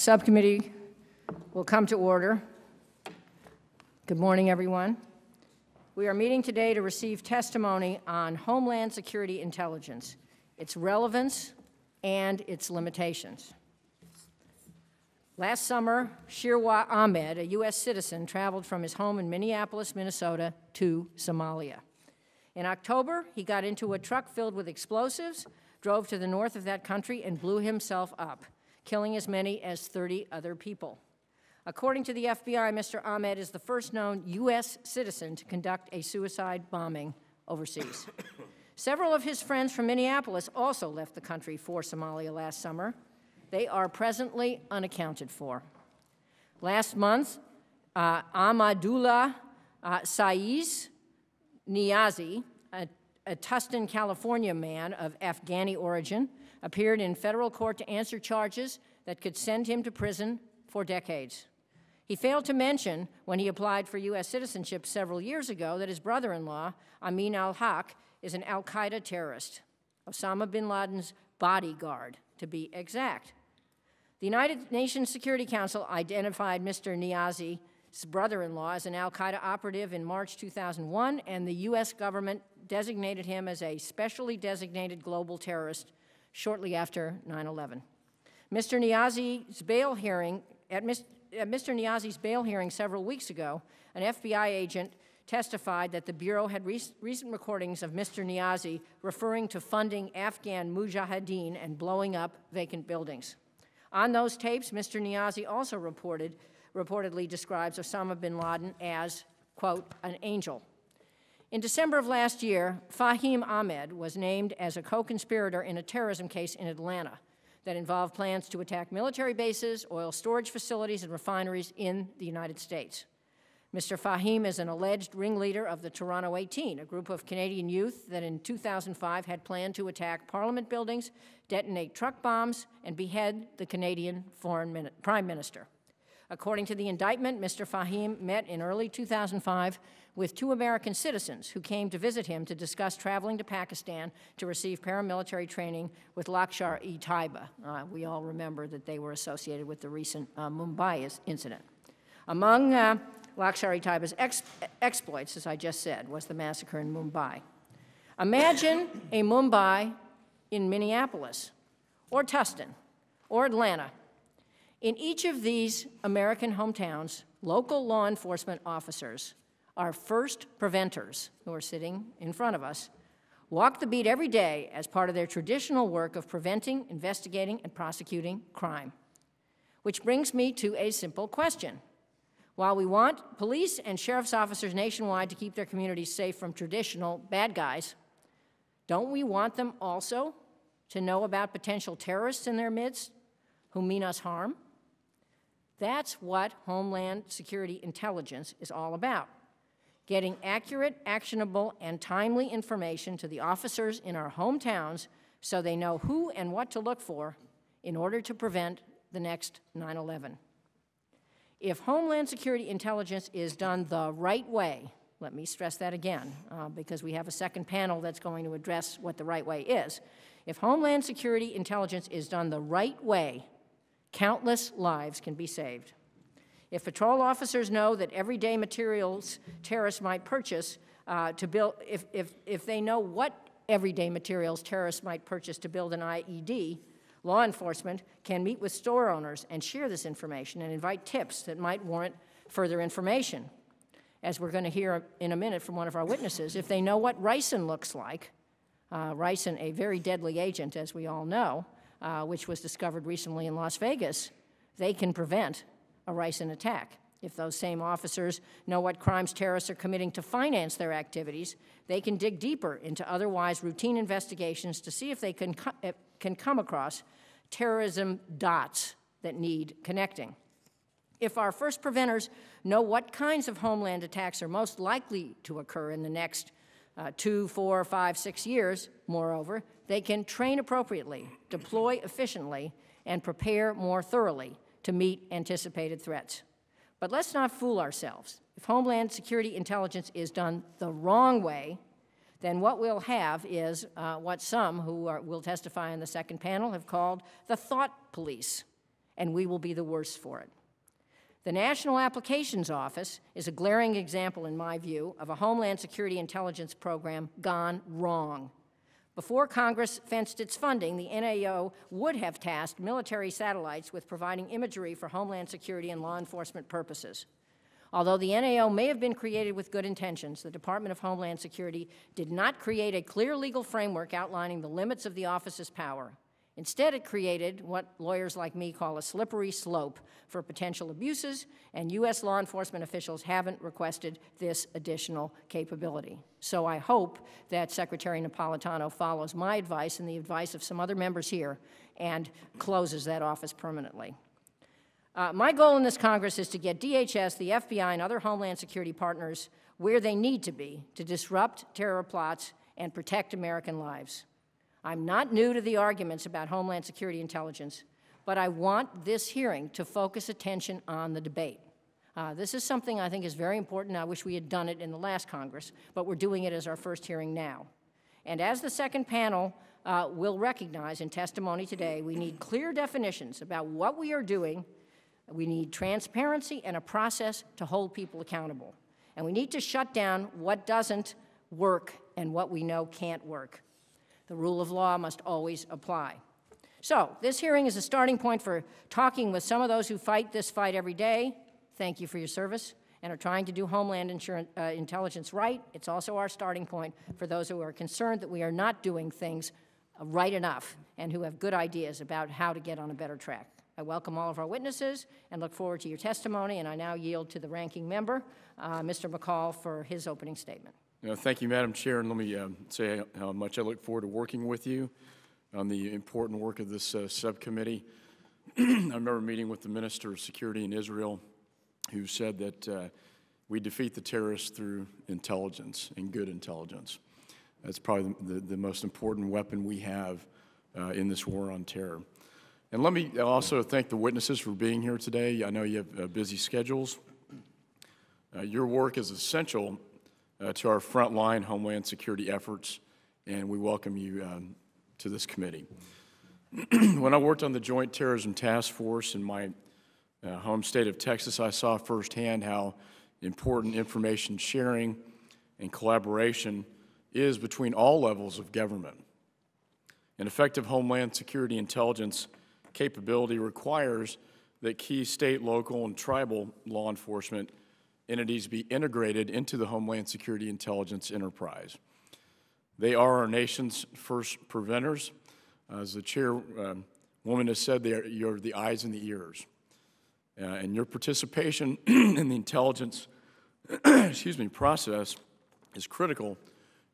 Subcommittee will come to order. Good morning, everyone. We are meeting today to receive testimony on Homeland Security Intelligence, its relevance and its limitations. Last summer, Shirwa Ahmed, a U.S. citizen, traveled from his home in Minneapolis, Minnesota, to Somalia. In October, he got into a truck filled with explosives, drove to the north of that country, and blew himself up, killing as many as 30 other people. According to the FBI, Mr. Ahmed is the first known U.S. citizen to conduct a suicide bombing overseas. Several of his friends from Minneapolis also left the country for Somalia last summer. They are presently unaccounted for. Last month, Ahmadullah Saiz Niazi, a Tustin, California man of Afghani origin, appeared in federal court to answer charges that could send him to prison for decades. He failed to mention, when he applied for U.S. citizenship several years ago, that his brother-in-law, Amin al-Haq, is an al-Qaeda terrorist, Osama bin Laden's bodyguard, to be exact. The United Nations Security Council identified Mr. Niazi's brother-in-law as an al-Qaeda operative in March 2001, and the U.S. government designated him as a specially designated global terrorist shortly after 9/11. Mr. Niazi's bail hearing, at Mr. Niazi's bail hearing several weeks ago, an FBI agent testified that the Bureau had recent recordings of Mr. Niazi referring to funding Afghan mujahideen and blowing up vacant buildings. On those tapes, Mr. Niazi also reportedly describes Osama bin Laden as, quote, an angel. In December of last year, Fahim Ahmed was named as a co-conspirator in a terrorism case in Atlanta that involved plans to attack military bases, oil storage facilities, and refineries in the United States. Mr. Fahim is an alleged ringleader of the Toronto 18, a group of Canadian youth that in 2005 had planned to attack Parliament buildings, detonate truck bombs, and behead the Canadian Prime Minister. According to the indictment, Mr. Fahim met in early 2005 with two American citizens who came to visit him to discuss traveling to Pakistan to receive paramilitary training with Lashkar-e-Taiba. We all remember that they were associated with the recent Mumbai incident. Among Lashkar-e-Taiba's exploits, as I just said, was the massacre in Mumbai. Imagine a Mumbai in Minneapolis, or Tustin, or Atlanta. In each of these American hometowns, local law enforcement officers, our first preventers, who are sitting in front of us, walk the beat every day as part of their traditional work of preventing, investigating, and prosecuting crime. Which brings me to a simple question. While we want police and sheriff's officers nationwide to keep their communities safe from traditional bad guys, don't we want them also to know about potential terrorists in their midst who mean us harm? That's what Homeland Security Intelligence is all about. Getting accurate, actionable, and timely information to the officers in our hometowns so they know who and what to look for in order to prevent the next 9/11. If Homeland Security Intelligence is done the right way, let me stress that again, because we have a second panel that's going to address what the right way is. If Homeland Security Intelligence is done the right way, countless lives can be saved. If patrol officers know that everyday materials terrorists might purchase to build, if they know what everyday materials terrorists might purchase to build an IED, law enforcement can meet with store owners and share this information and invite tips that might warrant further information. As we're going to hear in a minute from one of our witnesses, if they know what ricin looks like, ricin, a very deadly agent, as we all know, which was discovered recently in Las Vegas, they can prevent a ricin attack. If those same officers know what crimes terrorists are committing to finance their activities, they can dig deeper into otherwise routine investigations to see if they can come across terrorism dots that need connecting. If our first preventers know what kinds of homeland attacks are most likely to occur in the next 2, 4, 5, 6 years, moreover, they can train appropriately, deploy efficiently, and prepare more thoroughly to meet anticipated threats. But let's not fool ourselves. If Homeland Security Intelligence is done the wrong way, then what we'll have is what some who will testify in the second panel have called the thought police, and we will be the worse for it. The National Applications Office is a glaring example, in my view, of a Homeland Security Intelligence program gone wrong. Before Congress fenced its funding, the NAO would have tasked military satellites with providing imagery for Homeland Security and law enforcement purposes. Although the NAO may have been created with good intentions, the Department of Homeland Security did not create a clear legal framework outlining the limits of the office's power. Instead, it created what lawyers like me call a slippery slope for potential abuses, and U.S. law enforcement officials haven't requested this additional capability. So I hope that Secretary Napolitano follows my advice and the advice of some other members here and closes that office permanently. My goal in this Congress is to get DHS, the FBI, and other Homeland Security partners where they need to be to disrupt terror plots and protect American lives. I'm not new to the arguments about Homeland Security Intelligence, but I want this hearing to focus attention on the debate. This is something I think is very important. I wish we had done it in the last Congress, but we're doing it as our first hearing now. And as the second panel will recognize in testimony today, we need clear definitions about what we are doing. We need transparency and a process to hold people accountable. And we need to shut down what doesn't work and what we know can't work. The rule of law must always apply. So this hearing is a starting point for talking with some of those who fight this fight every day. Thank you for your service, and are trying to do Homeland Intelligence right. It's also our starting point for those who are concerned that we are not doing things right enough and who have good ideas about how to get on a better track. I welcome all of our witnesses and look forward to your testimony, and I now yield to the ranking member, Mr. McCall, for his opening statement. Thank you, Madam Chair, and let me say how much I look forward to working with you on the important work of this subcommittee. I remember meeting with the Minister of Security in Israel, who said that we defeat the terrorists through intelligence and good intelligence. That's probably the most important weapon we have in this war on terror. And let me also thank the witnesses for being here today. I know you have busy schedules. Your work is essential to our frontline Homeland Security efforts, and we welcome you to this committee. When I worked on the Joint Terrorism Task Force in my home state of Texas, I saw firsthand how important information sharing and collaboration is between all levels of government. An effective Homeland Security Intelligence capability requires that key state, local, and tribal law enforcement entities be integrated into the Homeland Security Intelligence enterprise. They are our nation's first preventers. As the chairwoman has said, you're the eyes and the ears. And your participation in the intelligence process is critical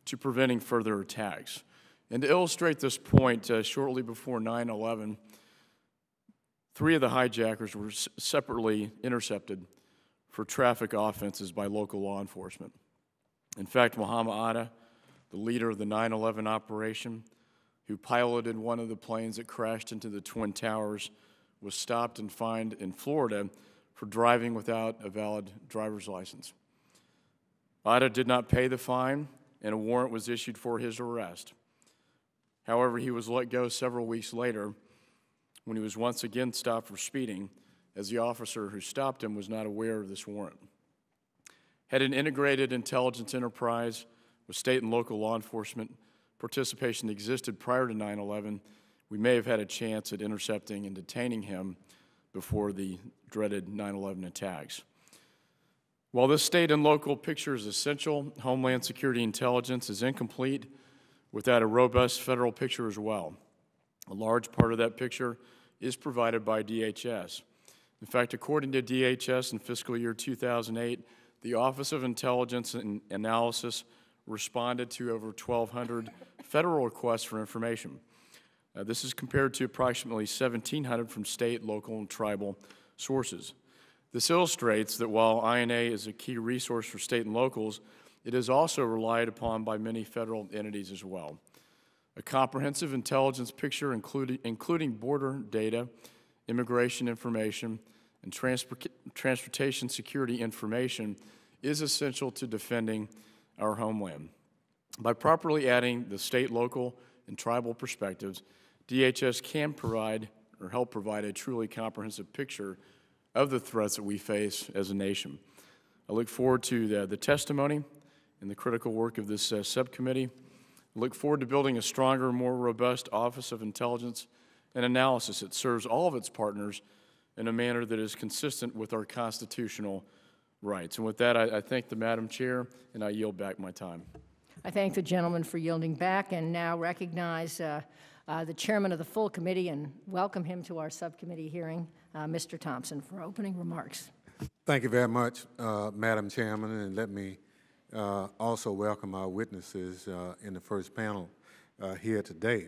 to preventing further attacks. And to illustrate this point, shortly before 9/11, 3 of the hijackers were separately intercepted for traffic offenses by local law enforcement. In fact, Muhammad Atta, the leader of the 9/11 operation, who piloted one of the planes that crashed into the Twin Towers, was stopped and fined in Florida for driving without a valid driver's license. Atta did not pay the fine, and a warrant was issued for his arrest. However, he was let go several weeks later when he was once again stopped for speeding, as the officer who stopped him was not aware of this warrant. Had an integrated intelligence enterprise with state and local law enforcement participation existed prior to 9/11, we may have had a chance at intercepting and detaining him before the dreaded 9/11 attacks. While this state and local picture is essential, Homeland Security Intelligence is incomplete without a robust federal picture as well. A large part of that picture is provided by DHS. In fact, according to DHS in fiscal year 2008, the Office of Intelligence and Analysis responded to over 1,200 federal requests for information. This is compared to approximately 1,700 from state, local, and tribal sources. This illustrates that while INA is a key resource for state and locals, it is also relied upon by many federal entities as well. A comprehensive intelligence picture including border data, immigration information, and transportation security information is essential to defending our homeland. By properly adding the state, local, and tribal perspectives, DHS can provide or help provide a truly comprehensive picture of the threats that we face as a nation. I look forward to the testimony and the critical work of this subcommittee. I look forward to building a stronger, more robust Office of Intelligence and Analysis that serves all of its partners in a manner that is consistent with our constitutional rights. And with that, I thank the Madam Chair, and I yield back my time. I thank the gentleman for yielding back and now recognize the chairman of the full committee and welcome him to our subcommittee hearing, Mr. Thompson, for opening remarks. Thank you very much, Madam Chairman, and let me also welcome our witnesses in the first panel here today.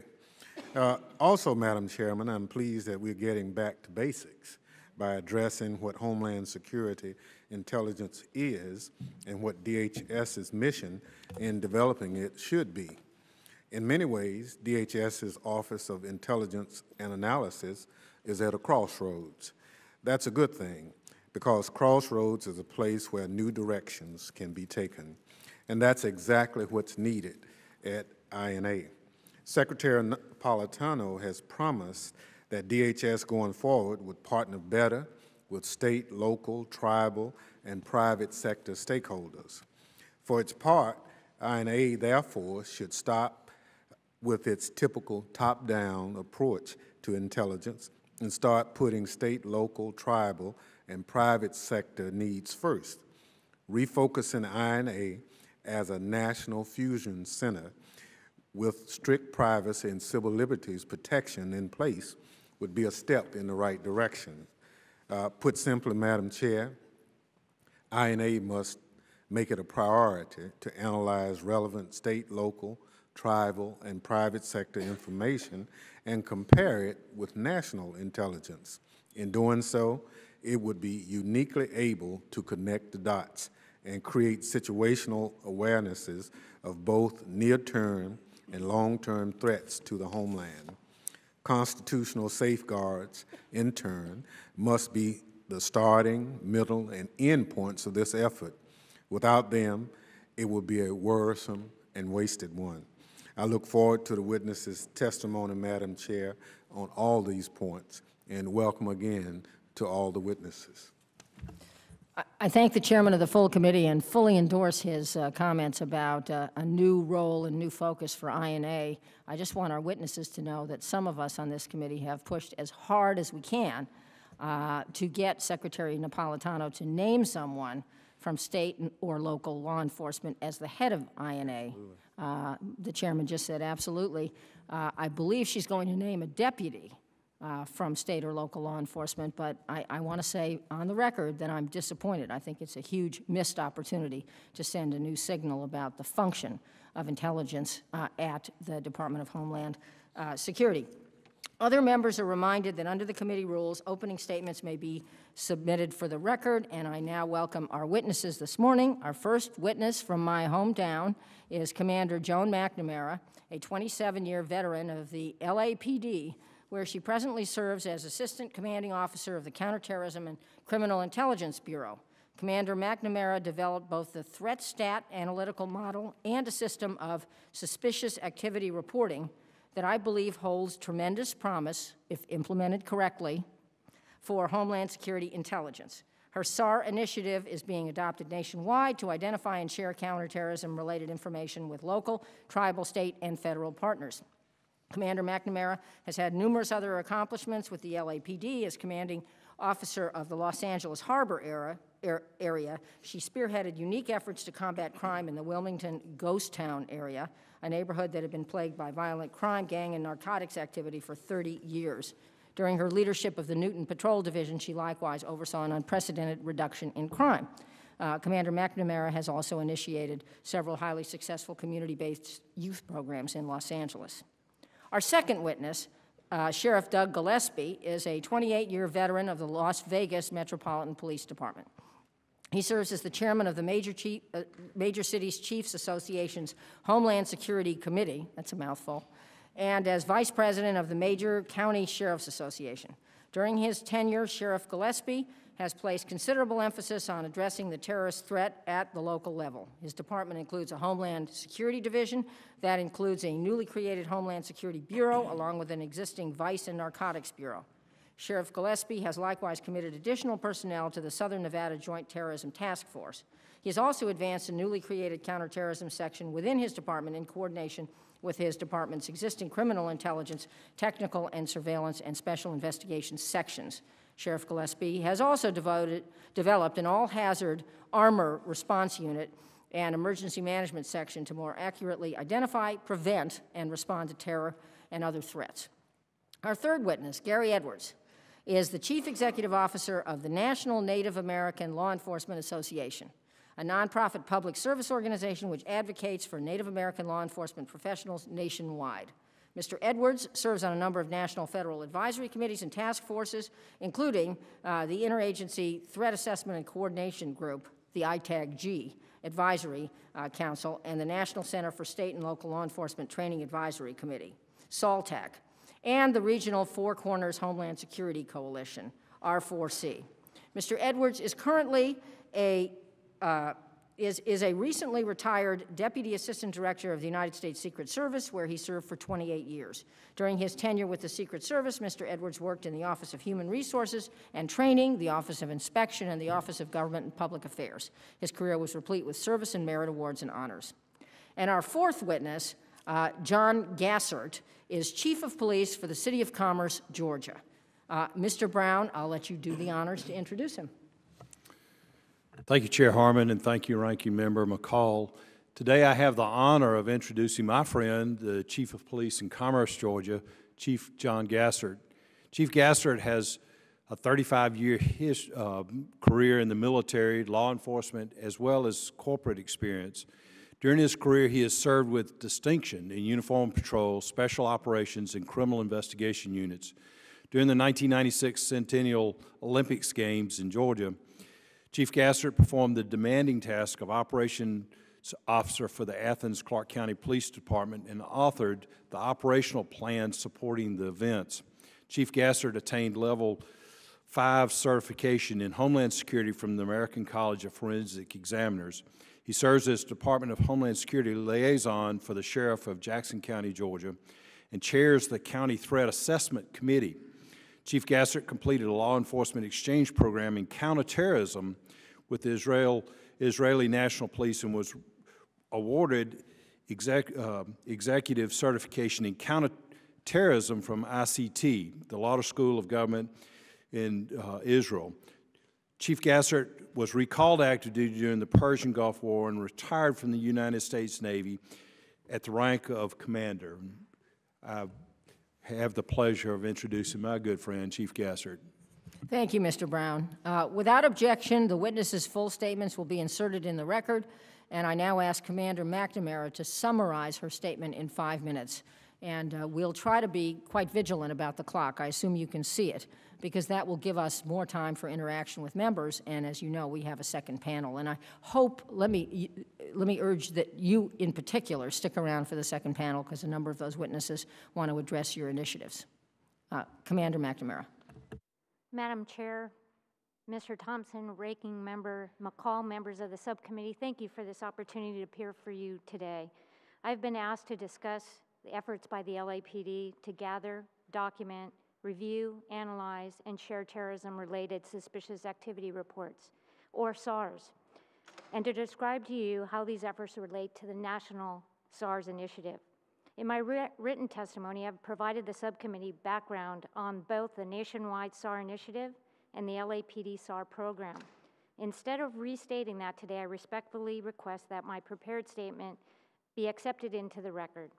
Also, Madam Chairman, I'm pleased that we're getting back to basics by addressing what Homeland Security Intelligence is and what DHS's mission in developing it should be. In many ways, DHS's Office of Intelligence and Analysis is at a crossroads. That's a good thing, because crossroads is a place where new directions can be taken, and that's exactly what's needed at INA. Secretary Napolitano has promised that DHS going forward would partner better with state, local, tribal, and private sector stakeholders. For its part, INA therefore should stop with its typical top-down approach to intelligence and start putting state, local, tribal, and private sector needs first. Refocusing INA as a national fusion center with strict privacy and civil liberties protection in place would be a step in the right direction. Put simply, Madam Chair, INA must make it a priority to analyze relevant state, local, tribal, and private sector information and compare it with national intelligence. In doing so, it would be uniquely able to connect the dots and create situational awarenesses of both near-term and long-term threats to the homeland. Constitutional safeguards, in turn, must be the starting, middle, and end points of this effort. Without them, it would be a worrisome and wasted one. I look forward to the witnesses' testimony, Madam Chair, on all these points, and welcome again to all the witnesses. I thank the chairman of the full committee and fully endorse his comments about a new role and new focus for INA. I just want our witnesses to know that some of us on this committee have pushed as hard as we can to get Secretary Napolitano to name someone from state or local law enforcement as the head of INA. The chairman just said absolutely. I believe she's going to name a deputy from state or local law enforcement, but I want to say on the record that I'm disappointed. I think it's a huge missed opportunity to send a new signal about the function of intelligence at the Department of Homeland Security. Other members are reminded that under the committee rules, opening statements may be submitted for the record, and I now welcome our witnesses this morning. Our first witness from my hometown is Commander Joan McNamara, a 27-year veteran of the LAPD, where she presently serves as Assistant Commanding Officer of the Counterterrorism and Criminal Intelligence Bureau. Commander McNamara developed both the threat stat analytical model and a system of suspicious activity reporting that I believe holds tremendous promise, if implemented correctly, for Homeland Security Intelligence. Her SAR initiative is being adopted nationwide to identify and share counterterrorism-related information with local, tribal, state, and federal partners. Commander McNamara has had numerous other accomplishments with the LAPD as commanding officer of the Los Angeles Harbor area. She spearheaded unique efforts to combat crime in the Wilmington Ghost Town area, a neighborhood that had been plagued by violent crime, gang, and narcotics activity for 30 years. During her leadership of the Newton Patrol Division, she likewise oversaw an unprecedented reduction in crime. Commander McNamara has also initiated several highly successful community-based youth programs in Los Angeles. Our second witness, Sheriff Doug Gillespie, is a 28-year veteran of the Las Vegas Metropolitan Police Department. He serves as the chairman of the Major Cities Chiefs Association's Homeland Security Committee, that's a mouthful, and as vice president of the Major County Sheriff's Association. During his tenure, Sheriff Gillespie has placed considerable emphasis on addressing the terrorist threat at the local level. His department includes a Homeland Security Division that includes a newly created Homeland Security Bureau along with an existing Vice and Narcotics Bureau. Sheriff Gillespie has likewise committed additional personnel to the Southern Nevada Joint Terrorism Task Force. He has also advanced a newly created counterterrorism section within his department in coordination with his department's existing criminal intelligence, technical and surveillance, and special investigations sections. Sheriff Gillespie has also developed an all-hazard armor response unit and emergency management section to more accurately identify, prevent, and respond to terror and other threats. Our third witness, Gary Edwards, is the Chief Executive Officer of the National Native American Law Enforcement Association, a nonprofit public service organization which advocates for Native American law enforcement professionals nationwide. Mr. Edwards serves on a number of national federal advisory committees and task forces, including the Interagency Threat Assessment and Coordination Group, the ITAG-G Advisory Council, and the National Center for State and Local Law Enforcement Training Advisory Committee, SALTAC, and the Regional Four Corners Homeland Security Coalition, R4C. Mr. Edwards is currently a recently retired Deputy Assistant Director of the United States Secret Service, where he served for 28 years. During his tenure with the Secret Service, Mr. Edwards worked in the Office of Human Resources and Training, the Office of Inspection, and the Office of Government and Public Affairs. His career was replete with service and merit awards and honors. And our fourth witness, John Gassert, is Chief of Police for the City of Commerce, Georgia. Mr. Brown, I'll let you do the honors to introduce him. Thank you, Chair Harman, and thank you, Ranking Member McCall. Today I have the honor of introducing my friend, the Chief of Police in Commerce, Georgia, Chief John Gassert. Chief Gassert has a 35-year career in the military, law enforcement, as well as corporate experience. During his career, he has served with distinction in uniform patrol, special operations, and criminal investigation units. During the 1996 Centennial Olympics Games in Georgia, Chief Gassert performed the demanding task of operations officer for the Athens-Clarke County Police Department and authored the operational plan supporting the events. Chief Gassert attained Level 5 certification in Homeland Security from the American College of Forensic Examiners. He serves as Department of Homeland Security liaison for the Sheriff of Jackson County, Georgia, and chairs the County Threat Assessment Committee. Chief Gassert completed a law enforcement exchange program in counterterrorism with the Israeli National Police and was awarded executive certification in counterterrorism from ICT, the Lauder School of Government in Israel. Chief Gassert was recalled to active duty during the Persian Gulf War and retired from the United States Navy at the rank of commander. I have the pleasure of introducing my good friend, Chief Gassert. Thank you, Mr. Brown. Without objection, the witnesses' full statements will be inserted in the record, and I now ask Commander McNamara to summarize her statement in 5 minutes. And we'll try to be quite vigilant about the clock. I assume you can see it, because that will give us more time for interaction with members, and as you know, we have a second panel. And I hope, let me urge that you in particular stick around for the second panel, because a number of those witnesses want to address your initiatives. Commander McNamara. Madam Chair, Mr. Thompson, Ranking Member McCall, members of the subcommittee, thank you for this opportunity to appear for you today. I've been asked to discuss the efforts by the LAPD to gather, document, review, analyze, and share terrorism-related suspicious activity reports, or SARs, and to describe to you how these efforts relate to the National SARs Initiative. In my written testimony, I've provided the subcommittee background on both the nationwide SAR initiative and the LAPD SAR program. Instead of restating that today, I respectfully request that my prepared statement be accepted into the record.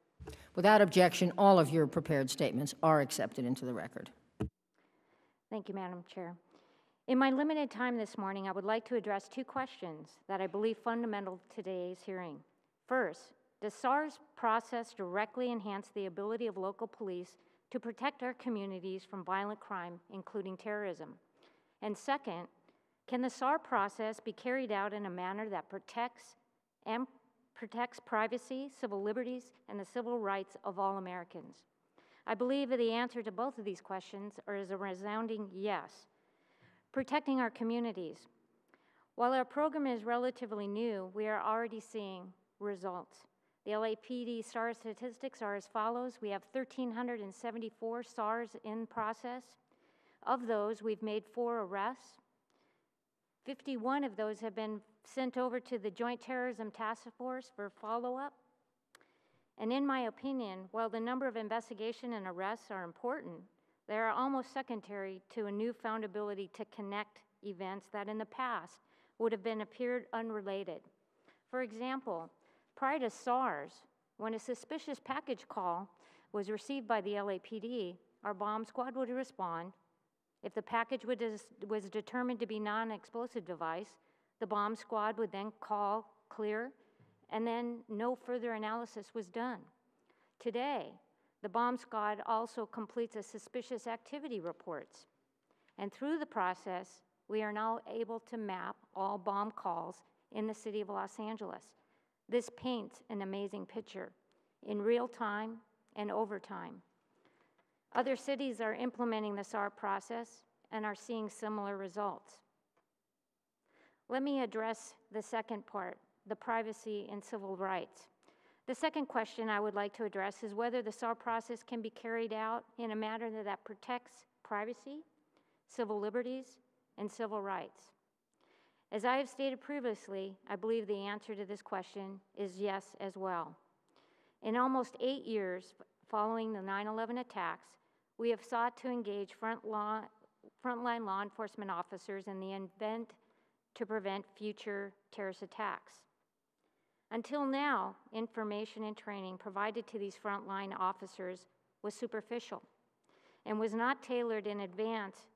Without objection, all of your prepared statements are accepted into the record. Thank you, Madam Chair. In my limited time this morning, I would like to address two questions that I believe fundamental to today's hearing. First, does SAR's process directly enhance the ability of local police to protect our communities from violent crime, including terrorism? And second, can the SAR process be carried out in a manner that protects privacy, civil liberties, and the civil rights of all Americans? I believe that the answer to both of these questions is a resounding yes. Protecting our communities. While our program is relatively new, we are already seeing results. The LAPD SAR statistics are as follows. We have 1,374 SARs in process. Of those, we've made 4 arrests. 51 of those have been sent over to the Joint Terrorism Task Force for follow-up. And in my opinion, while the number of investigation and arrests are important, they are almost secondary to a newfound ability to connect events that in the past would have been appeared unrelated. For example, prior to SARS, when a suspicious package call was received by the LAPD, our bomb squad would respond. If the package was determined to be non-explosive device, the bomb squad would then call, clear, and then no further analysis was done. Today, the bomb squad also completes a suspicious activity reports. And through the process, we are now able to map all bomb calls in the city of Los Angeles. This paints an amazing picture in real time and over time. Other cities are implementing the SAR process and are seeing similar results. Let me address the second part, the privacy and civil rights. The second question I would like to address is whether the SAR process can be carried out in a manner that protects privacy, civil liberties, and civil rights. As I have stated previously, I believe the answer to this question is yes as well. In almost 8 years following the 9/11 attacks, we have sought to engage frontline law enforcement officers in the event to prevent future terrorist attacks. Until now, information and training provided to these frontline officers was superficial and was not tailored in advance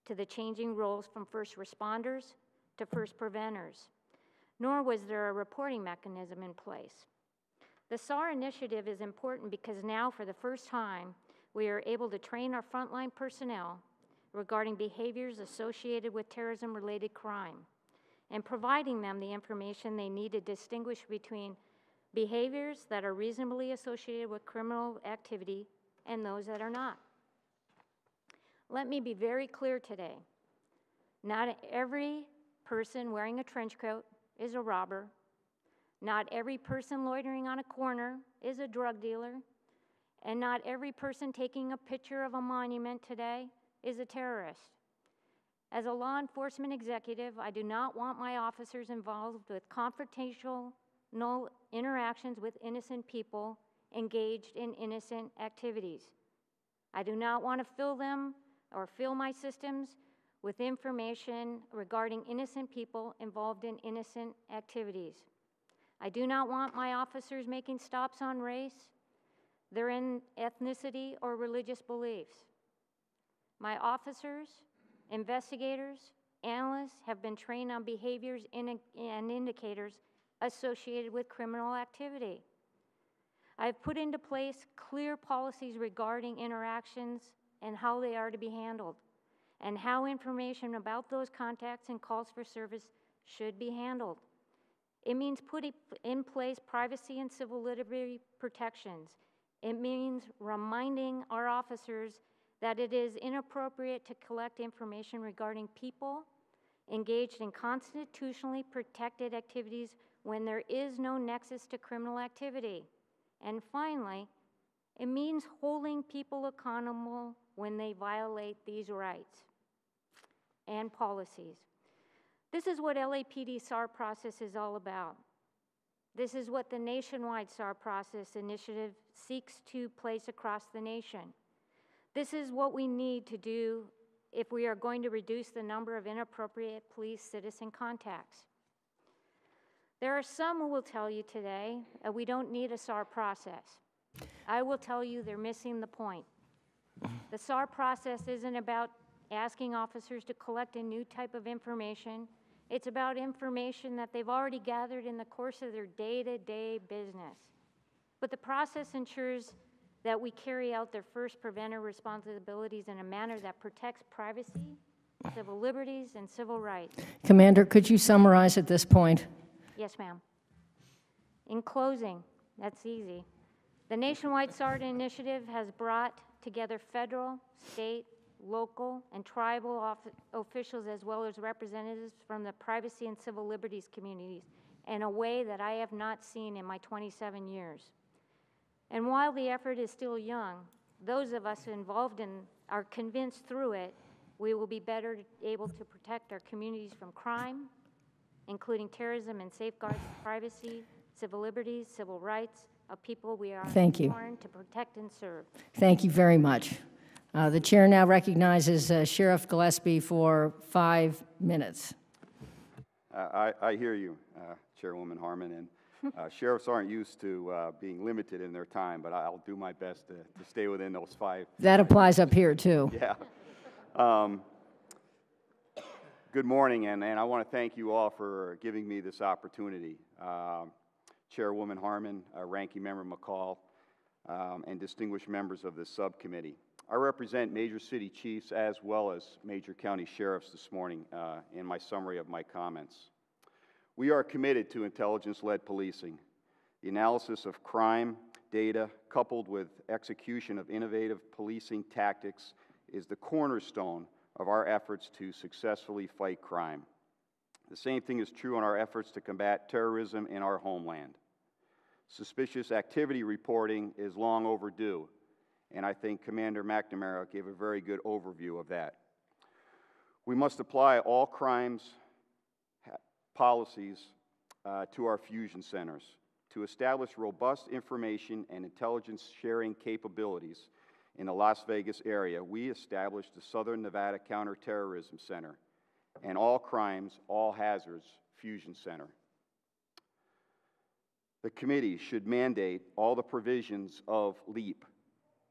to the changing roles from first responders to first preventers, nor was there a reporting mechanism in place. The SAR initiative is important because now, for the first time, we are able to train our frontline personnel regarding behaviors associated with terrorism-related crime and providing them the information they need to distinguish between behaviors that are reasonably associated with criminal activity and those that are not. Let me be very clear today. Not every person wearing a trench coat is a robber. Not every person loitering on a corner is a drug dealer. And not every person taking a picture of a monument today is a terrorist. As a law enforcement executive, I do not want my officers involved with confrontational interactions with innocent people engaged in innocent activities. I do not want to fill them or fill my systems with information regarding innocent people involved in innocent activities. I do not want my officers making stops on race, their ethnicity, or religious beliefs. My officers, investigators, analysts have been trained on behaviors and indicators associated with criminal activity. I have put into place clear policies regarding interactions and how they are to be handled, and how information about those contacts and calls for service should be handled. It means putting in place privacy and civil liberty protections. It means reminding our officers that it is inappropriate to collect information regarding people engaged in constitutionally protected activities when there is no nexus to criminal activity. And finally, it means holding people accountable when they violate these rights and policies. This is what LAPD SAR process is all about. This is what the nationwide SAR process initiative seeks to place across the nation. This is what we need to do if we are going to reduce the number of inappropriate police-citizen contacts. There are some who will tell you today that we don't need a SAR process. I will tell you they're missing the point. The SAR process isn't about asking officers to collect a new type of information. It's about information that they've already gathered in the course of their day-to-day business. But the process ensures that we carry out their first preventer responsibilities in a manner that protects privacy, civil liberties, and civil rights. Commander, could you summarize at this point? Yes, ma'am. In closing, that's easy. The nationwide SAR initiative has brought together federal, state, local, and tribal officials, as well as representatives from the privacy and civil liberties communities, in a way that I have not seen in my 27 years. And while the effort is still young, those of us involved are convinced through it We will be better able to protect our communities from crime, including terrorism, and safeguard the privacy, civil liberties, civil rights of people we are Thank you. sworn to protect and serve. Thank you very much. The chair now recognizes Sheriff Gillespie for 5 minutes. I hear you, Chairwoman Harman, and sheriffs aren't used to being limited in their time, but I'll do my best to stay within those 5. That applies up here, too. Yeah. Good morning, and I want to thank you all for giving me this opportunity. Chairwoman Harman, Ranking Member McCall, and distinguished members of this subcommittee. I represent major city chiefs as well as major county sheriffs this morning in my summary of my comments. We are committed to intelligence-led policing. The analysis of crime data coupled with execution of innovative policing tactics is the cornerstone of our efforts to successfully fight crime. The same thing is true in our efforts to combat terrorism in our homeland. Suspicious activity reporting is long overdue, and I think Commander McNamara gave a very good overview of that. We must apply all crimes policies to our fusion centers. To establish robust information and intelligence sharing capabilities in the Las Vegas area, we established the Southern Nevada Counterterrorism Center and All Crimes, All Hazards Fusion Center. The committee should mandate all the provisions of LEAP.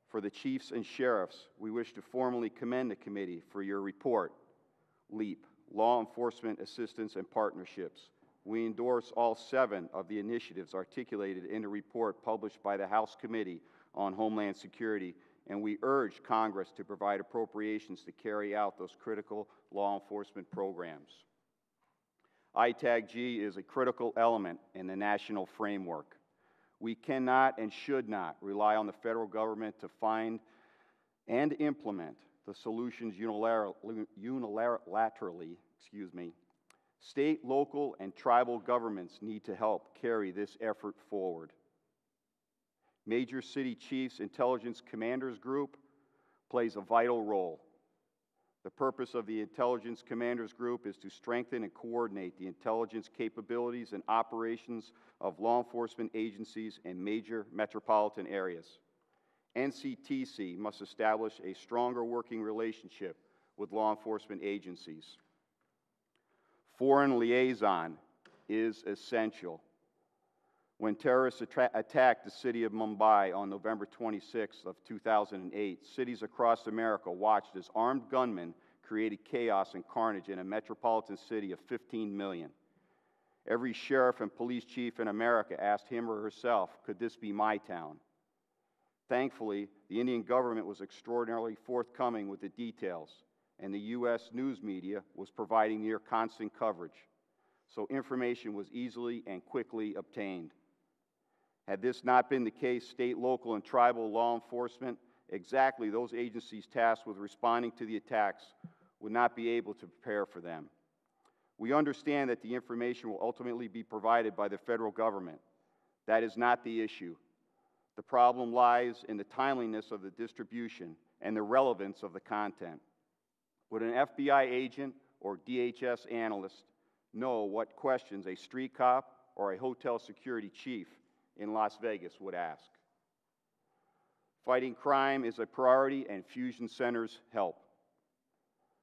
For the chiefs and sheriffs, we wish to formally commend the committee for your report, LEAP, Law Enforcement Assistance and Partnerships. We endorse all 7 of the initiatives articulated in the report published by the House Committee on Homeland Security, and we urge Congress to provide appropriations to carry out those critical law enforcement programs. ITAG-G is a critical element in the national framework. We cannot and should not rely on the federal government to find and implement the solutions unilaterally. State, local, and tribal governments need to help carry this effort forward. Major City Chiefs Intelligence Commanders Group plays a vital role. The purpose of the Intelligence Commanders Group is to strengthen and coordinate the intelligence capabilities and operations of law enforcement agencies in major metropolitan areas. NCTC must establish a stronger working relationship with law enforcement agencies. Foreign liaison is essential. When terrorists attacked the city of Mumbai on November 26th of 2008, cities across America watched as armed gunmen created chaos and carnage in a metropolitan city of 15 million. Every sheriff and police chief in America asked him or herself, could this be my town? Thankfully, the Indian government was extraordinarily forthcoming with the details, and the U.S. news media was providing near constant coverage, so information was easily and quickly obtained. Had this not been the case, state, local, and tribal law enforcement, exactly those agencies tasked with responding to the attacks, would not be able to prepare for them. We understand that the information will ultimately be provided by the federal government. That is not the issue. The problem lies in the timeliness of the distribution and the relevance of the content. Would an FBI agent or DHS analyst know what questions a street cop or a hotel security chief in Las Vegas would ask? Fighting crime is a priority, and fusion centers help.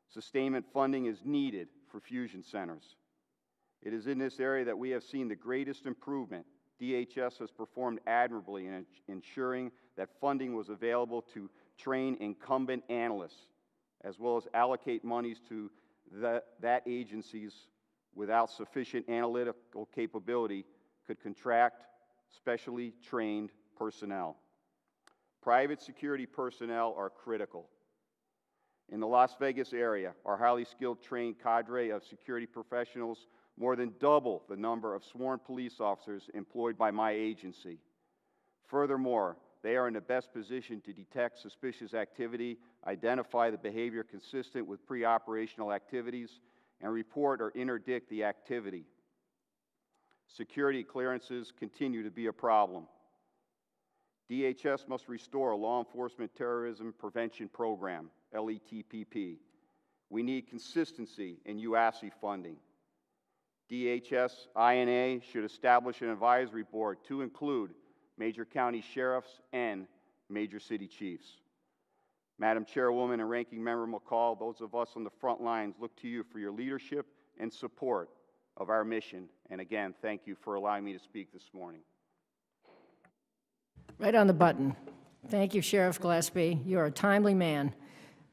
Sustainment funding is needed for fusion centers. It is in this area that we have seen the greatest improvement. DHS has performed admirably in ensuring that funding was available to train incumbent analysts, as well as allocate monies to that agencies without sufficient analytical capability could contract specially trained personnel. Private security personnel are critical. In the Las Vegas area, our highly skilled trained cadre of security professionals more than double the number of sworn police officers employed by my agency. Furthermore, they are in the best position to detect suspicious activity, identify the behavior consistent with pre-operational activities, and report or interdict the activity. Security clearances continue to be a problem. DHS must restore a law enforcement terrorism prevention program, LETPP. We need consistency in UASC funding. DHS INA should establish an advisory board to include major county sheriffs and major city chiefs. Madam Chairwoman and Ranking Member McCall, those of us on the front lines look to you for your leadership and support of our mission. And again, thank you for allowing me to speak this morning. Right on the button. Thank you, Sheriff Gillespie. You're a timely man.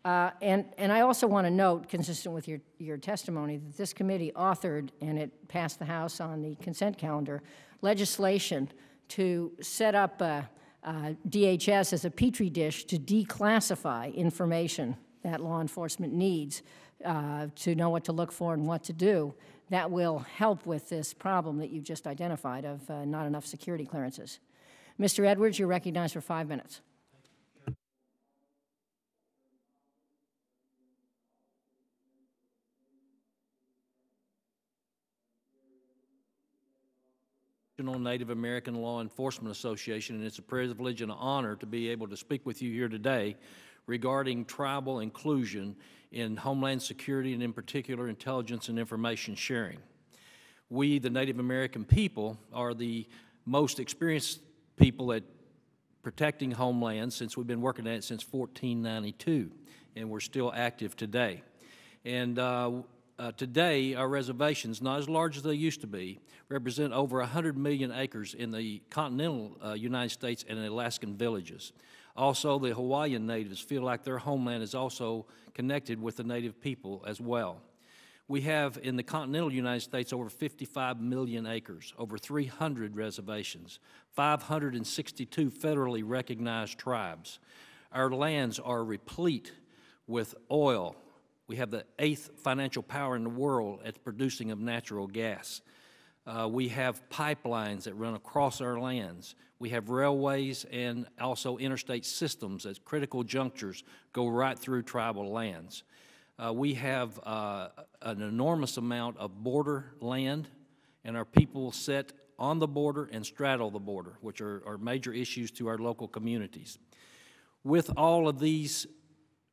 And I also want to note, consistent with your testimony, that this committee authored, and it passed the House on the consent calendar, legislation to set up DHS as a petri dish to declassify information that law enforcement needs to know what to look for and what to do. That will help with this problem that you just identified of not enough security clearances. Mr. Edwards, you're recognized for 5 minutes. Native American Law Enforcement Association, and it's a privilege and an honor to be able to speak with you here today regarding tribal inclusion in Homeland Security and in particular intelligence and information sharing. We, the Native American people, are the most experienced people at protecting homeland since we've been working at it since 1492, and we're still active today. And today, our reservations, not as large as they used to be, represent over 100 million acres in the continental United States and in Alaskan villages. Also, the Hawaiian natives feel like their homeland is also connected with the native people as well. We have in the continental United States over 55 million acres, over 300 reservations, 562 federally recognized tribes. Our lands are replete with oil. We have the 8th financial power in the world at the producing of natural gas. We have pipelines that run across our lands. We have railways and also interstate systems at critical junctures go right through tribal lands. We have an enormous amount of border land, and our people sit on the border and straddle the border, which are major issues to our local communities. With all of these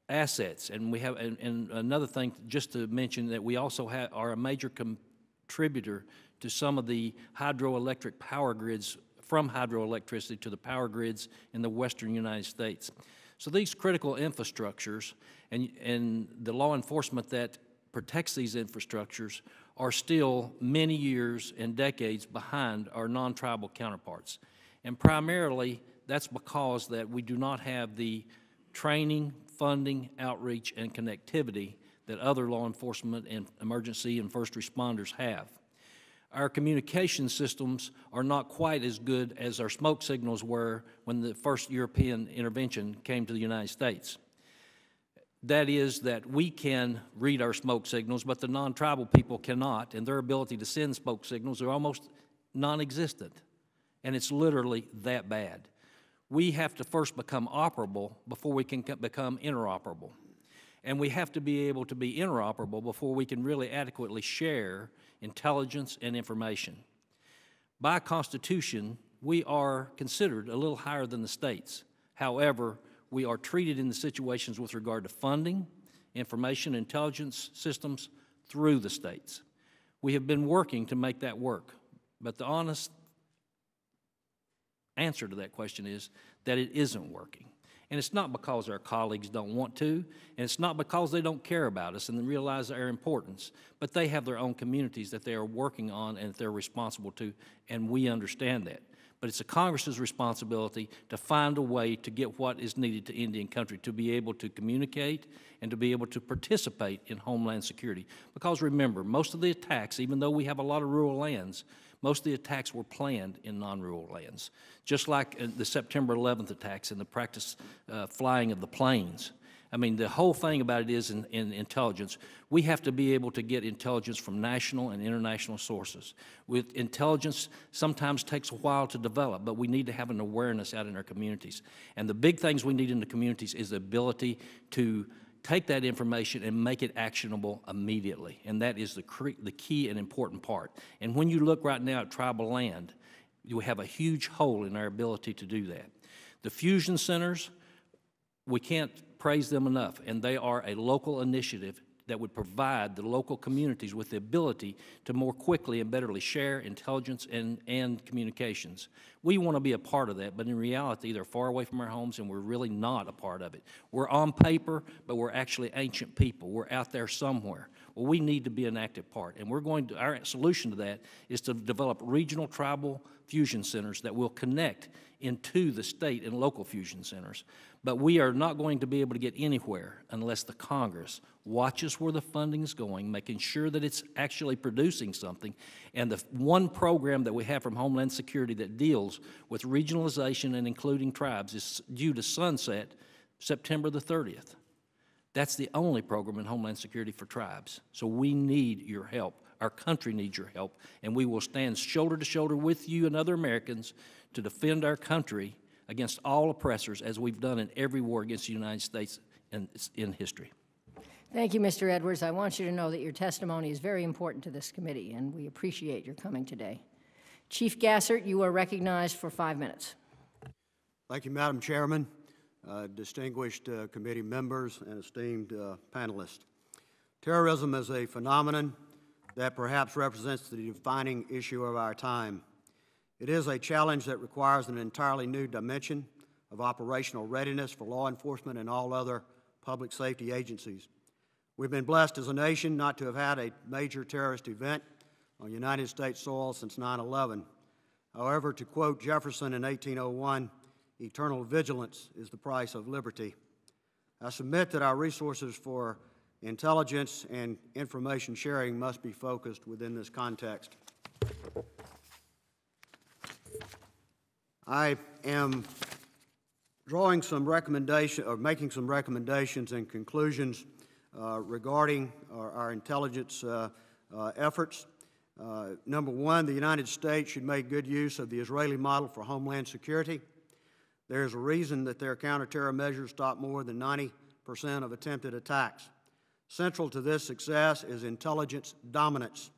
assets, and we have, and another thing just to mention that we also are a major contributor to some of the hydroelectric power grids, from hydroelectricity to the power grids in the western United States. So these critical infrastructures and the law enforcement that protects these infrastructures are still many years and decades behind our non-tribal counterparts. And primarily, that's because that we do not have the training, funding, outreach, and connectivity that other law enforcement and emergency and first responders have. Our communication systems are not quite as good as our smoke signals were when the first European intervention came to the United States. That is that we can read our smoke signals, but the non-tribal people cannot, and their ability to send smoke signals are almost non-existent, and it's literally that bad. We have to first become operable before we can become interoperable. And we have to be able to be interoperable before we can really adequately share intelligence and information. By Constitution, we are considered a little higher than the states. However, we are treated in the situations with regard to funding, information, intelligence systems through the states. We have been working to make that work, but the honest answer to that question is that it isn't working. And it's not because our colleagues don't want to, and it's not because they don't care about us and realize our importance, but they have their own communities that they are working on and that they're responsible to, and we understand that. But it's the Congress's responsibility to find a way to get what is needed to Indian country, to be able to communicate and to be able to participate in Homeland Security. Because remember, most of the attacks, even though we have a lot of rural lands, most of the attacks were planned in non-rural lands, just like the September 11th attacks and the practice flying of the planes. I mean, the whole thing about it is in intelligence, we have to be able to get intelligence from national and international sources. With intelligence, sometimes takes a while to develop, but we need to have an awareness out in our communities. And the big things we need in the communities is the ability to take that information and make it actionable immediately. And that is the key and important part. And when you look right now at tribal land, you have a huge hole in our ability to do that. The fusion centers, we can't praise them enough, and they are a local initiative that would provide the local communities with the ability to more quickly and betterly share intelligence and communications. We want to be a part of that, but in reality, they're far away from our homes, and we're really not a part of it. We're on paper, but we're actually ancient people. We're out there somewhere. Well, we need to be an active part, and our solution to that is to develop regional tribal fusion centers that will connect into the state and local fusion centers. But we are not going to be able to get anywhere unless the Congress watches where the funding is going, making sure that it's actually producing something. And the one program that we have from Homeland Security that deals with regionalization and including tribes is due to sunset September the 30th. That's the only program in Homeland Security for tribes. So we need your help. Our country needs your help, and we will stand shoulder to shoulder with you and other Americans to defend our country against all oppressors, as we've done in every war against the United States in history. Thank you, Mr. Edwards. I want you to know that your testimony is very important to this committee, and we appreciate your coming today. Chief Gassert, you are recognized for 5 minutes. Thank you, Madam Chairman, distinguished committee members, and esteemed panelists. Terrorism is a phenomenon that perhaps represents the defining issue of our time. It is a challenge that requires an entirely new dimension of operational readiness for law enforcement and all other public safety agencies. We've been blessed as a nation not to have had a major terrorist event on United States soil since 9/11. However, to quote Jefferson in 1801, eternal vigilance is the price of liberty. I submit that our resources for intelligence and information sharing must be focused within this context. I am drawing some recommendations, or making some recommendations and conclusions regarding our intelligence efforts. Number one, the United States should make good use of the Israeli model for Homeland Security. There's a reason that their counterterror measures stop more than 90% of attempted attacks. Central to this success is intelligence dominance,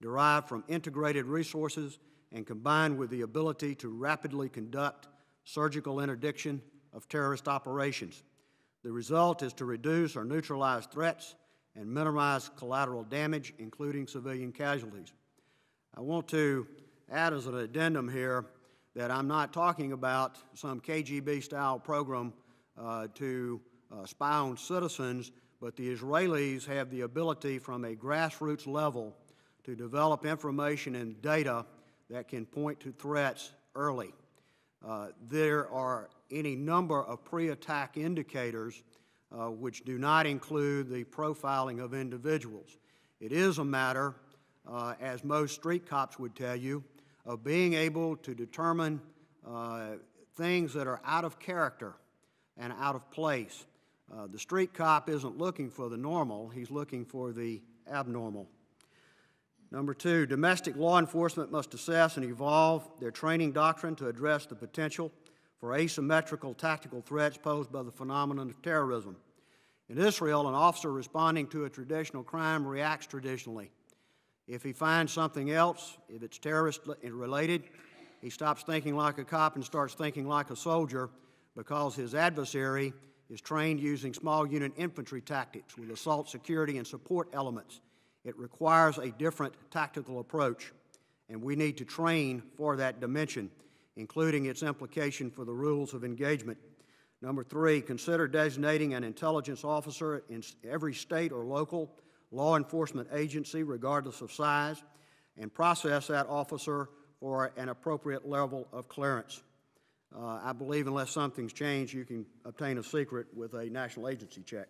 derived from integrated resources and combined with the ability to rapidly conduct surgical interdiction of terrorist operations. The result is to reduce or neutralize threats and minimize collateral damage, including civilian casualties. I want to add as an addendum here that I'm not talking about some KGB-style program to spy on citizens, but the Israelis have the ability from a grassroots level to develop information and data that can point to threats early. There are any number of pre-attack indicators which do not include the profiling of individuals. It is a matter, as most street cops would tell you, of being able to determine things that are out of character and out of place. The street cop isn't looking for the normal, he's looking for the abnormal. Number two, domestic law enforcement must assess and evolve their training doctrine to address the potential for asymmetrical tactical threats posed by the phenomenon of terrorism. In Israel, an officer responding to a traditional crime reacts traditionally. If he finds something else, if it's terrorist-related, he stops thinking like a cop and starts thinking like a soldier because his adversary is trained using small unit infantry tactics with assault, security, and support elements. It requires a different tactical approach, and we need to train for that dimension, including its implication for the rules of engagement. Number three, consider designating an intelligence officer in every state or local law enforcement agency, regardless of size, and process that officer for an appropriate level of clearance. I believe unless something's changed, you can obtain a secret with a national agency check.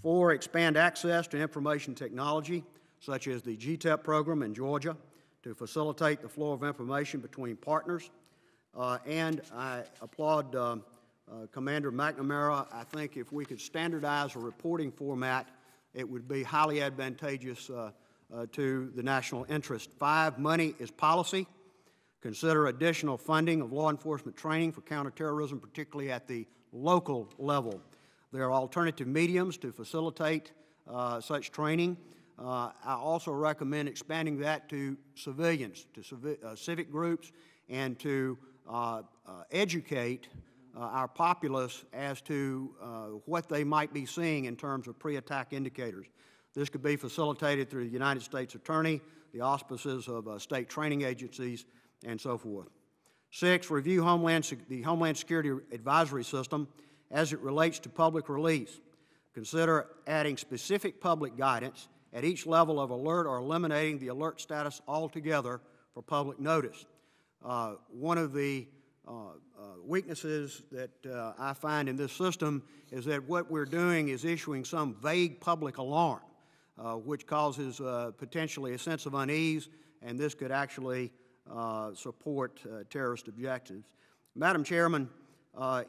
Four, expand access to information technology, such as the GTEP program in Georgia, to facilitate the flow of information between partners. And I applaud Commander McNamara. I think if we could standardize a reporting format, it would be highly advantageous to the national interest. Five, money is policy. Consider additional funding of law enforcement training for counterterrorism, particularly at the local level. There are alternative mediums to facilitate such training. I also recommend expanding that to civilians, to civic groups, and to educate our populace as to what they might be seeing in terms of pre-attack indicators. This could be facilitated through the United States Attorney, the auspices of state training agencies, and so forth. 6, review the Homeland Security Advisory System as it relates to public release. Consider adding specific public guidance at each level of alert or eliminating the alert status altogether for public notice. One of the weaknesses that I find in this system is that what we're doing is issuing some vague public alarm, which causes potentially a sense of unease, and this could actually support terrorist objectives. Madam Chairman,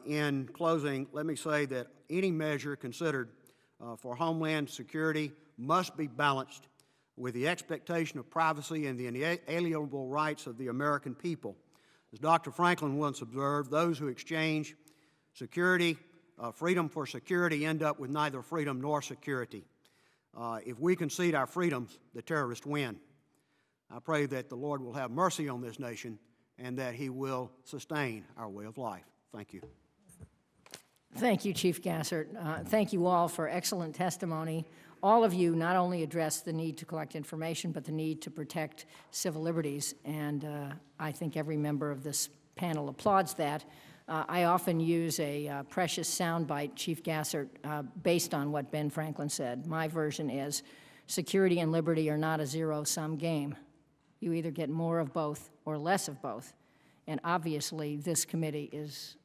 in closing, let me say that any measure considered for Homeland Security must be balanced with the expectation of privacy and the inalienable rights of the American people. As Dr. Franklin once observed, those who exchange security, freedom for security end up with neither freedom nor security. If we concede our freedoms, the terrorists win. I pray that the Lord will have mercy on this nation and that He will sustain our way of life. Thank you. Thank you, Chief Gassert. Thank you all for excellent testimony. All of you not only addressed the need to collect information, but the need to protect civil liberties, and I think every member of this panel applauds that. I often use a precious soundbite, Chief Gassert, based on what Ben Franklin said. My version is, security and liberty are not a zero-sum game. You either get more of both or less of both. And obviously, this committee is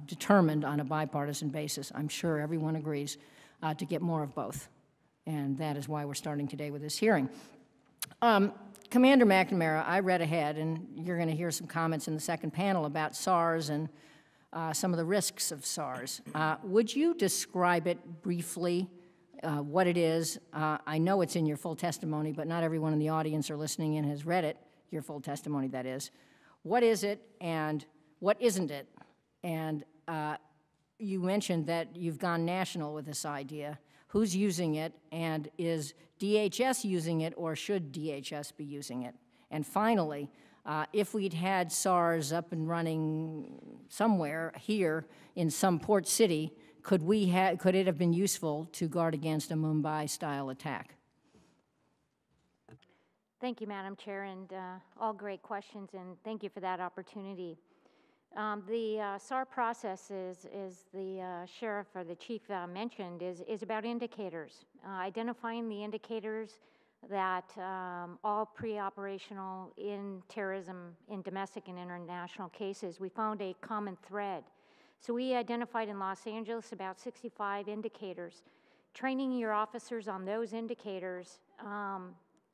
determined on a bipartisan basis, I'm sure everyone agrees, to get more of both. And that is why we're starting today with this hearing. Commander McNamara, I read ahead, and you're going to hear some comments in the second panel about SARS and some of the risks of SARS. Would you describe it briefly, what it is? I know it's in your full testimony, but not everyone in the audience or listening in has read it, your full testimony, that is. What is it and what isn't it? And you mentioned that you've gone national with this idea. Who's using it, and is DHS using it, or should DHS be using it? And finally, if we'd had SARS up and running somewhere here in some port city, could it have been useful to guard against a Mumbai-style attack? Thank you, Madam Chair, and all great questions, and thank you for that opportunity. The SAR process is the sheriff or the chief mentioned, is about indicators, identifying the indicators that all pre-operational in terrorism, in domestic and international cases, we found a common thread. So we identified in Los Angeles about 65 indicators, training your officers on those indicators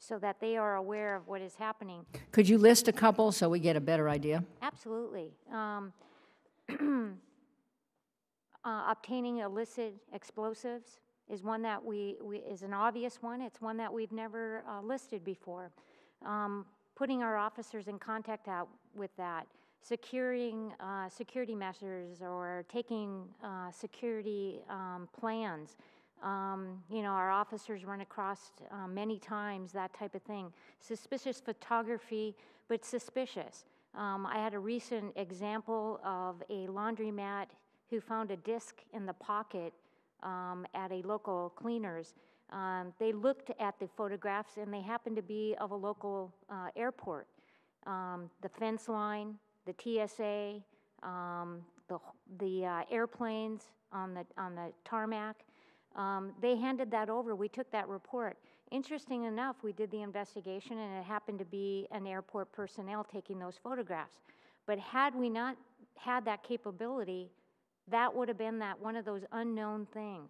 so that they are aware of what is happening. Could you list a couple so we get a better idea? Absolutely. Obtaining illicit explosives is one that is an obvious one. It's one that we've never listed before. Putting our officers in contact with that, securing security measures or taking security plans. You know, our officers run across many times that type of thing. Suspicious photography, but suspicious. I had a recent example of a laundromat who found a disc in the pocket at a local cleaner's. They looked at the photographs, and they happened to be of a local airport. The fence line, the TSA, the airplanes on the tarmac. They handed that over. We took that report. Interesting enough, we did the investigation, and it happened to be an airport personnel taking those photographs. But had we not had that capability, that would have been one of those unknown things.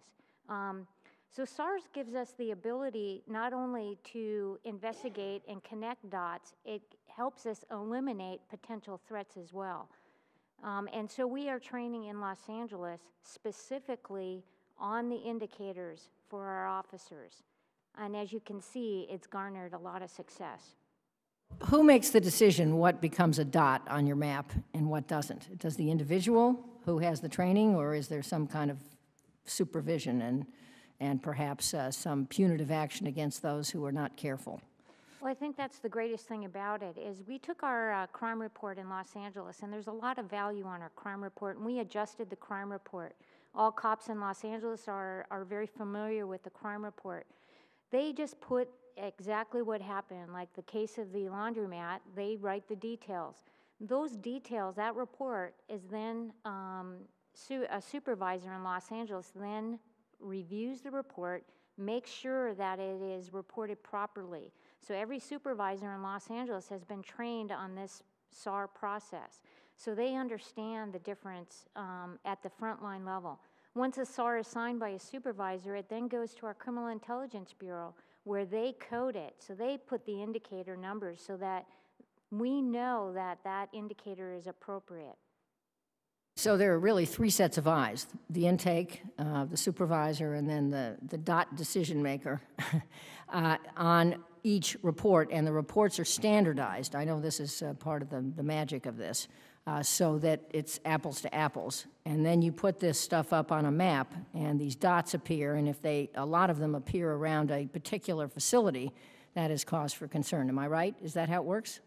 So SARS gives us the ability not only to investigate and connect dots, it helps us eliminate potential threats as well. And so we are training in Los Angeles specifically on the indicators for our officers. And as you can see, it's garnered a lot of success. Who makes the decision what becomes a dot on your map and what doesn't? Does the individual who has the training, or is there some kind of supervision and perhaps some punitive action against those who are not careful? Well, I think that's the greatest thing about it is we took our crime report in Los Angeles, and there's a lot of value on our crime report, and we adjusted the crime report. All cops in Los Angeles are very familiar with the crime report. They just put exactly what happened, like the case of the laundromat, they write the details. Those details, that report is then, a supervisor in Los Angeles then reviews the report, makes sure that it is reported properly. So every supervisor in Los Angeles has been trained on this SAR process. So they understand the difference at the frontline level. Once a SAR is signed by a supervisor, it then goes to our Criminal Intelligence Bureau where they code it. So they put the indicator numbers so that we know that that indicator is appropriate. So there are really three sets of eyes: the intake, the supervisor, and then the dot decision maker on each report, and the reports are standardized. I know this is part of the magic of this, so that it's apples to apples. And then you put this stuff up on a map, and these dots appear, and if a lot of them appear around a particular facility, that is cause for concern. Am I right? Is that how it works?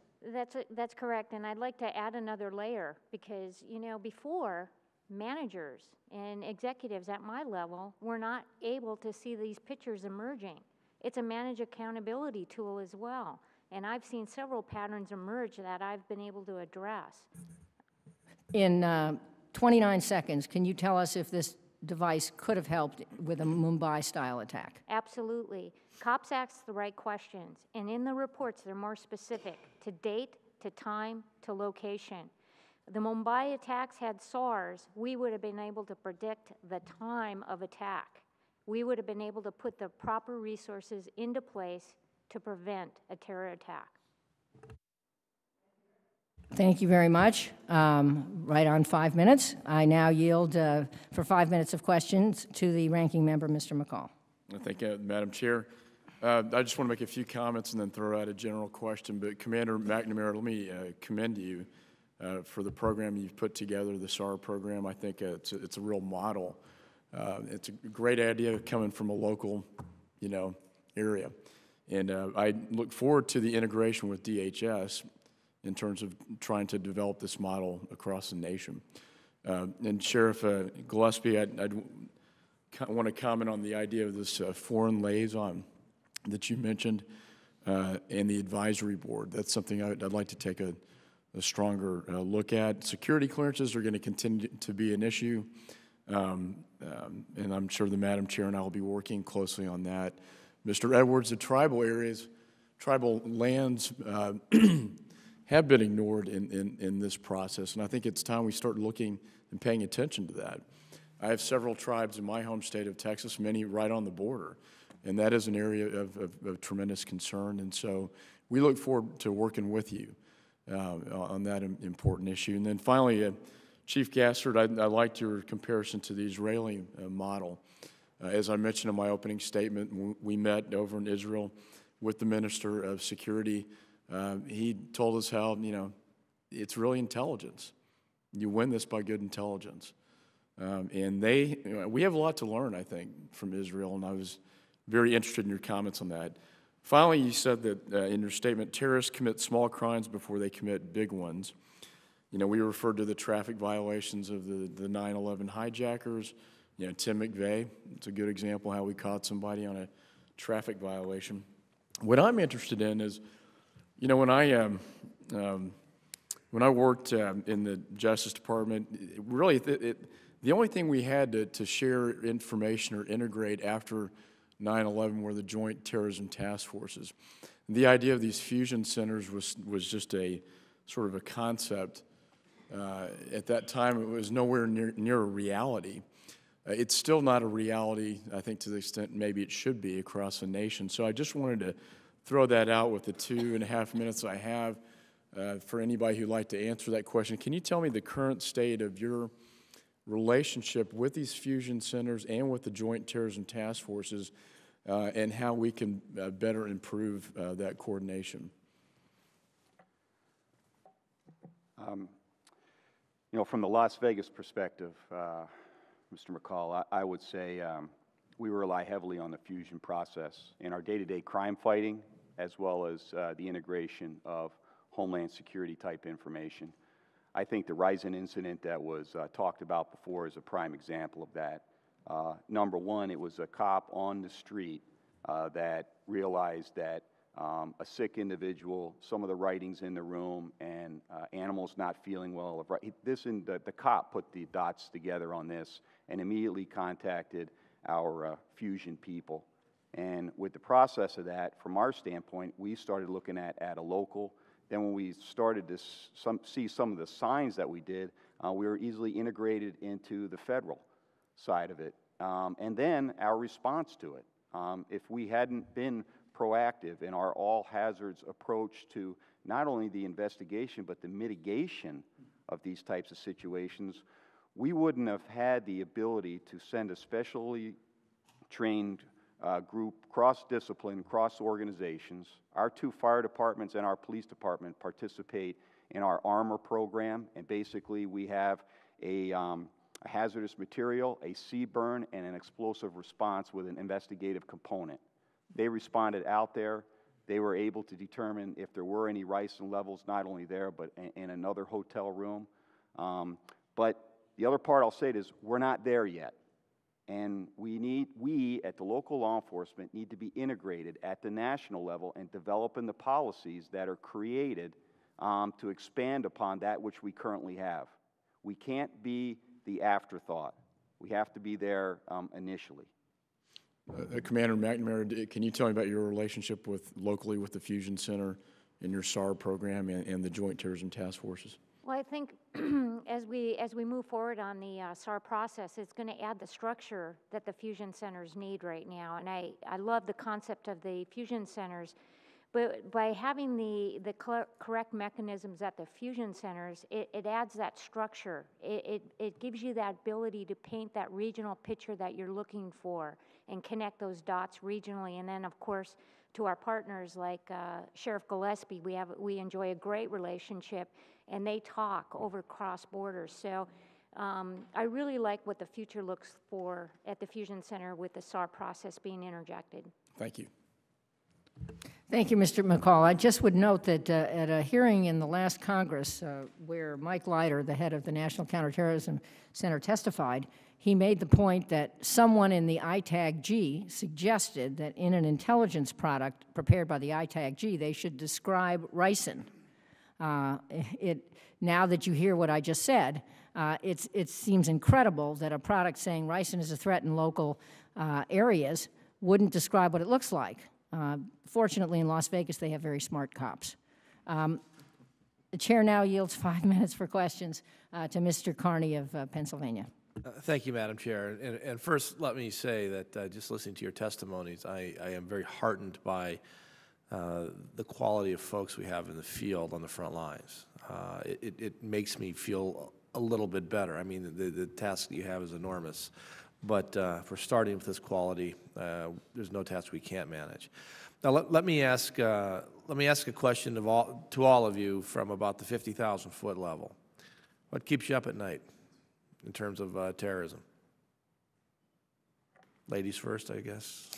That's correct, and I'd like to add another layer because, you know, before, managers and executives at my level were not able to see these pictures emerging. It's a managed accountability tool as well, and I've seen several patterns emerge that I've been able to address. In 29 seconds, can you tell us if this device could have helped with a Mumbai-style attack? Absolutely. Cops ask the right questions, and in the reports, they're more specific to date, to time, to location. The Mumbai attacks had SARS, we would have been able to predict the time of attack. We would have been able to put the proper resources into place to prevent a terror attack. Thank you very much. Right on 5 minutes. I now yield for 5 minutes of questions to the ranking member, Mr. McCall. Thank you, Madam Chair. I just want to make a few comments and then throw out a general question. But Commander McNamara, let me commend you for the program you've put together, the SAR program. I think it's a real model. It's a great idea coming from a local, area. And I look forward to the integration with DHS in terms of trying to develop this model across the nation. And Sheriff Gillespie, I'd want to comment on the idea of this foreign liaison that you mentioned and the advisory board. That's something I'd like to take a stronger look at. Security clearances are going to continue to be an issue, and I'm sure the Madam Chair and I will be working closely on that. Mr. Edwards, the tribal areas, tribal lands have been ignored in this process, and I think it's time we start looking and paying attention to that. I have several tribes in my home state of Texas, many right on the border, and that is an area of tremendous concern, and so we look forward to working with you on that important issue. And then finally, Chief Gassert, I liked your comparison to the Israeli model. As I mentioned in my opening statement, we met over in Israel with the Minister of Security. He told us how, it's really intelligence. You win this by good intelligence. And we have a lot to learn, I think, from Israel, and I was very interested in your comments on that. Finally, you said that in your statement, terrorists commit small crimes before they commit big ones. We referred to the traffic violations of the 9/11 hijackers. Tim McVeigh, it's a good example how we caught somebody on a traffic violation. What I'm interested in is, when I worked in the Justice Department, really the only thing we had to share information or integrate after 9/11 were the Joint Terrorism Task Forces. The idea of these fusion centers was just a sort of a concept. At that time, it was nowhere near a reality. It's still not a reality, I think, to the extent maybe it should be across the nation. So I just wanted to throw that out with the 2.5 minutes I have for anybody who'd like to answer that question. Can you tell me the current state of your relationship with these fusion centers and with the Joint Terrorism Task Forces and how we can better improve that coordination? From the Las Vegas perspective, Mr. McCall, I would say we rely heavily on the fusion process in our day-to-day crime fighting, as well as the integration of Homeland Security type information. I think the Ryzen incident that was talked about before is a prime example of that. Number one, it was a cop on the street that realized that a sick individual, some of the writings in the room, and animals not feeling well. The cop put the dots together on this and immediately contacted our fusion people. And with the process of that, from our standpoint, we started looking at a local. Then when we started to see some of the signs that we did, we were easily integrated into the federal side of it. And then our response to it. If we hadn't been proactive in our all hazards approach to not only the investigation but the mitigation of these types of situations, we wouldn't have had the ability to send a specially trained group, cross-discipline, cross-organizations. Our 2 fire departments and our police department participate in our ARMOR program, and basically we have a hazardous material, a CBRN, and an explosive response with an investigative component. They responded out there. They were able to determine if there were any ricin levels, not only there, but in another hotel room. But the other part I'll say is we're not there yet. And we at the local law enforcement need to be integrated at the national level and developing the policies that are created to expand upon that which we currently have. We can't be the afterthought. We have to be there initially. Commander McNamara, can you tell me about your relationship locally with the Fusion Center and your SAR program and the Joint Terrorism Task Forces? Well, I think as we move forward on the SAR process, it's going to add the structure that the fusion centers need right now. And I love the concept of the fusion centers, but by having the correct mechanisms at the fusion centers, it adds that structure. It gives you that ability to paint that regional picture that you're looking for and connect those dots regionally. And then, of course, to our partners like Sheriff Gillespie, we enjoy a great relationship, and they talk over cross borders. So I really like what the future looks for at the Fusion Center with the SAR process being interjected. Thank you. Thank you, Mr. McCall. I just would note that at a hearing in the last Congress where Mike Leiter, the head of the National Counterterrorism Center, testified, he made the point that someone in the ITAG-G suggested that in an intelligence product prepared by the ITAG-G, they should describe ricin. Now that you hear what I just said, it seems incredible that a product saying ricin is a threat in local areas wouldn't describe what it looks like. Fortunately, in Las Vegas, they have very smart cops. The chair now yields 5 minutes for questions to Mr. Carney of Pennsylvania. Thank you, Madam Chair. And first, let me say that just listening to your testimonies, I am very heartened by the quality of folks we have in the field on the front lines. It makes me feel a little bit better. I mean, the task that you have is enormous. But for starting with this quality, there's no task we can't manage. Now, let me ask a question to all of you from about the 50,000-foot level. What keeps you up at night in terms of terrorism? Ladies first, I guess.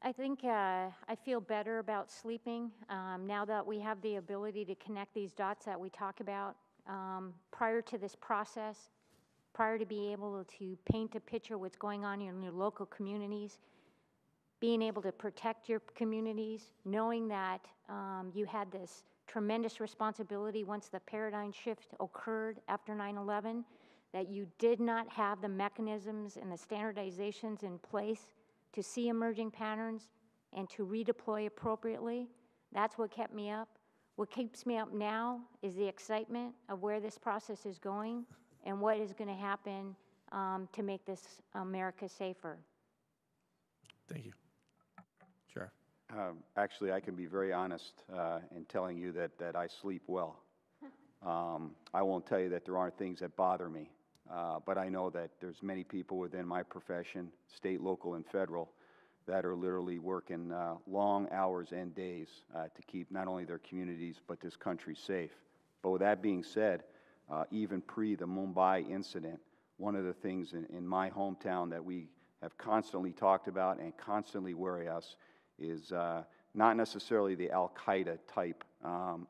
I think I feel better about sleeping now that we have the ability to connect these dots that we talk about. Prior to this process, prior to being able to paint a picture of what's going on in your local communities, being able to protect your communities, knowing that you had this tremendous responsibility once the paradigm shift occurred after 9/11, that you did not have the mechanisms and the standardizations in place to see emerging patterns and to redeploy appropriately. That's what kept me up. What keeps me up now is the excitement of where this process is going and what is going to happen to make this America safer. Thank you. Sure. Actually, I can be very honest in telling you that I sleep well. I won't tell you that there aren't things that bother me, but I know that there's many people within my profession, state, local, and federal, that are literally working long hours and days to keep not only their communities but this country safe. But with that being said, even pre the Mumbai incident, one of the things in my hometown that we have constantly talked about and constantly worry us is not necessarily the Al-Qaeda type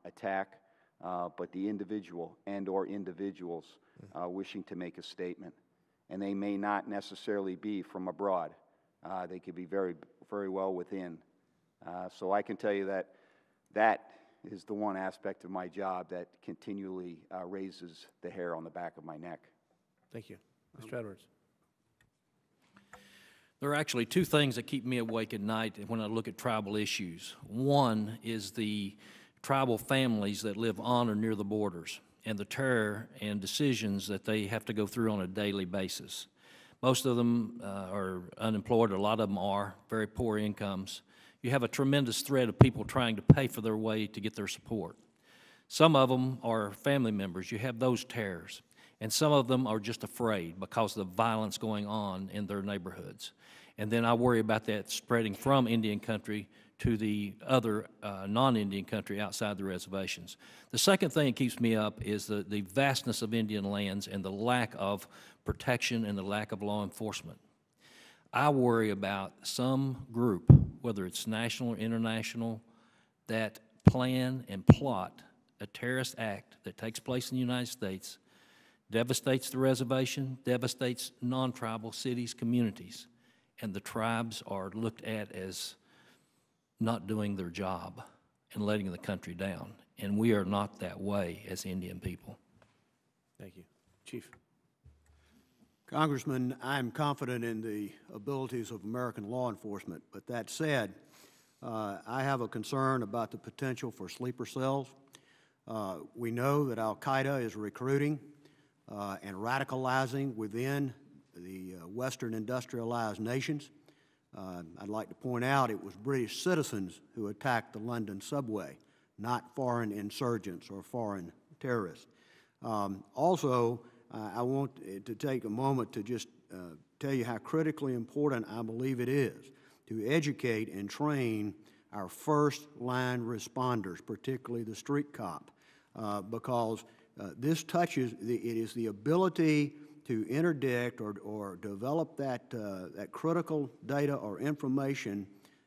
attack, but the individual and or individuals wishing to make a statement. and they may not necessarily be from abroad. They could be very, very well within. So I can tell you that that is the one aspect of my job that continually raises the hair on the back of my neck. Thank you. Mr. Edwards. There are actually two things that keep me awake at night when I look at tribal issues. One is the tribal families that live on or near the borders and the terror and decisions that they have to go through on a daily basis. Most of them are unemployed, a lot of them are, very poor incomes. You have a tremendous threat of people trying to pay for their way to get their support. Some of them are family members. You have those terrors. And some of them are just afraid because of the violence going on in their neighborhoods. And then I worry about that spreading from Indian country to the other non-Indian country outside the reservations. The second thing that keeps me up is the vastness of Indian lands and the lack of protection and the lack of law enforcement. I worry about some group, whether it's national or international, that plan and plot a terrorist act that takes place in the United States, devastates the reservation, devastates non-tribal cities, communities, and the tribes are looked at as not doing their job and letting the country down. And we are not that way as Indian people. Thank you. Chief. Congressman, I'm confident in the abilities of American law enforcement, but that said, I have a concern about the potential for sleeper cells. We know that al-Qaeda is recruiting and radicalizing within the Western industrialized nations. I'd like to point out it was British citizens who attacked the London subway, not foreign insurgents or foreign terrorists. Also, I want to take a moment to just tell you how critically important I believe it is to educate and train our first-line responders, particularly the street cop, because this touches, it is the ability to interdict or develop that, that critical data or information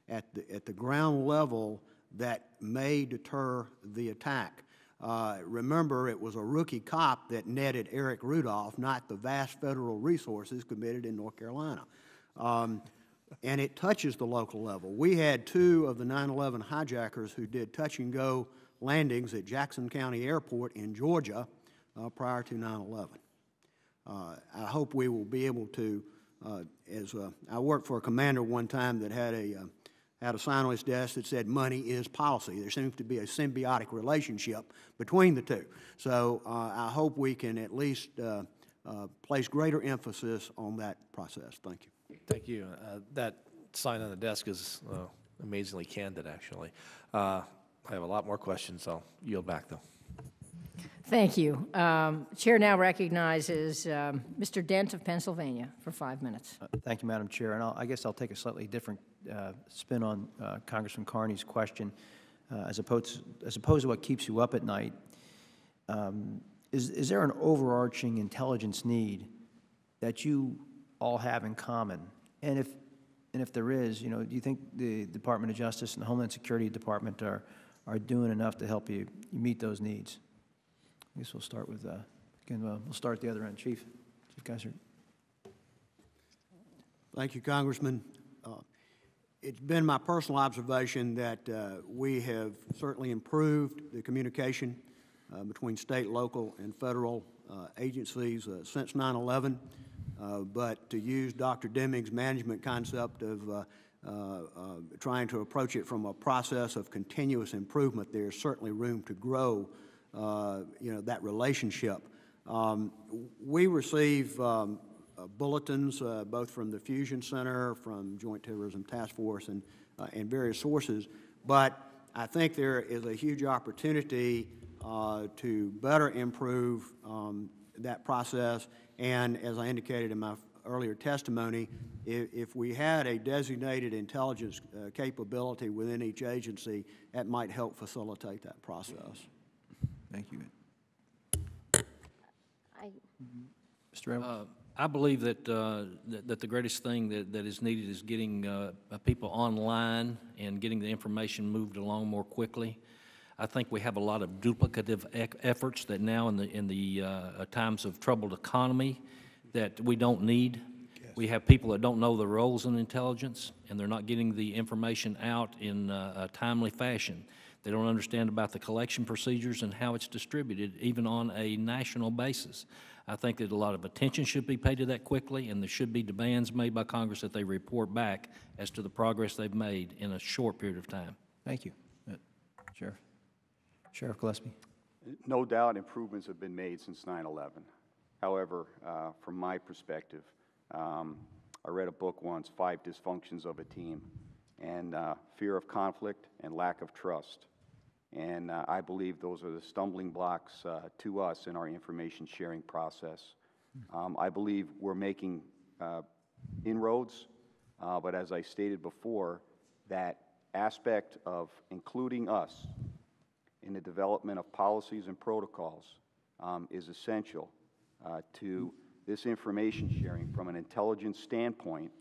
at the ground level that may deter the attack. Remember, it was a rookie cop that netted Eric Rudolph, not the vast federal resources committed in North Carolina. And it touches the local level. We had 2 of the 9/11 hijackers who did touch-and-go landings at Jackson County Airport in Georgia prior to 9/11. I hope we will be able to, I worked for a commander one time that had a sign on his desk that said, "Money is policy." There seems to be a symbiotic relationship between the two. So I hope we can at least place greater emphasis on that process. Thank you. Thank you. That sign on the desk is amazingly candid, actually. I have a lot more questions. I'll yield back, though. Thank you. Chair now recognizes Mr. Dent of Pennsylvania for 5 minutes. Thank you, Madam Chair. And I guess I'll take a slightly different spin on Congressman Carney's question. As opposed to what keeps you up at night, is there an overarching intelligence need that you all have in common? And if there is, do you think the Department of Justice and the Homeland Security Department are doing enough to help you meet those needs? I guess we'll start with, again, we'll start at the other end. Chief Geisert. Thank you, Congressman. It's been my personal observation that we have certainly improved the communication between state, local, and federal agencies since 9/11. But to use Dr. Deming's management concept of trying to approach it from a process of continuous improvement, there's certainly room to grow that relationship. We receive bulletins both from the Fusion Center, from Joint Terrorism Task Force, and various sources. But I think there is a huge opportunity to better improve that process. And as I indicated in my earlier testimony, if we had a designated intelligence capability within each agency, that might help facilitate that process. Thank you. Mr. Evans? I believe that the greatest thing that is needed is getting people online and getting the information moved along more quickly. I think we have a lot of duplicative efforts that now in the times of troubled economy, that we don't need. We have people that don't know the roles in intelligence, and they're not getting the information out in a timely fashion. They don't understand about the collection procedures and how it's distributed, even on a national basis. I think that a lot of attention should be paid to that quickly, and there should be demands made by Congress that they report back as to the progress they've made in a short period of time. Thank you. Sheriff. Sheriff Gillespie. No doubt improvements have been made since 9/11. However, from my perspective, I read a book once, 5 Dysfunctions of a Team, and fear of conflict and lack of trust. And I believe those are the stumbling blocks to us in our information sharing process. I believe we're making inroads, but as I stated before, that aspect of including us in the development of policies and protocols is essential to this information sharing from an intelligence standpoint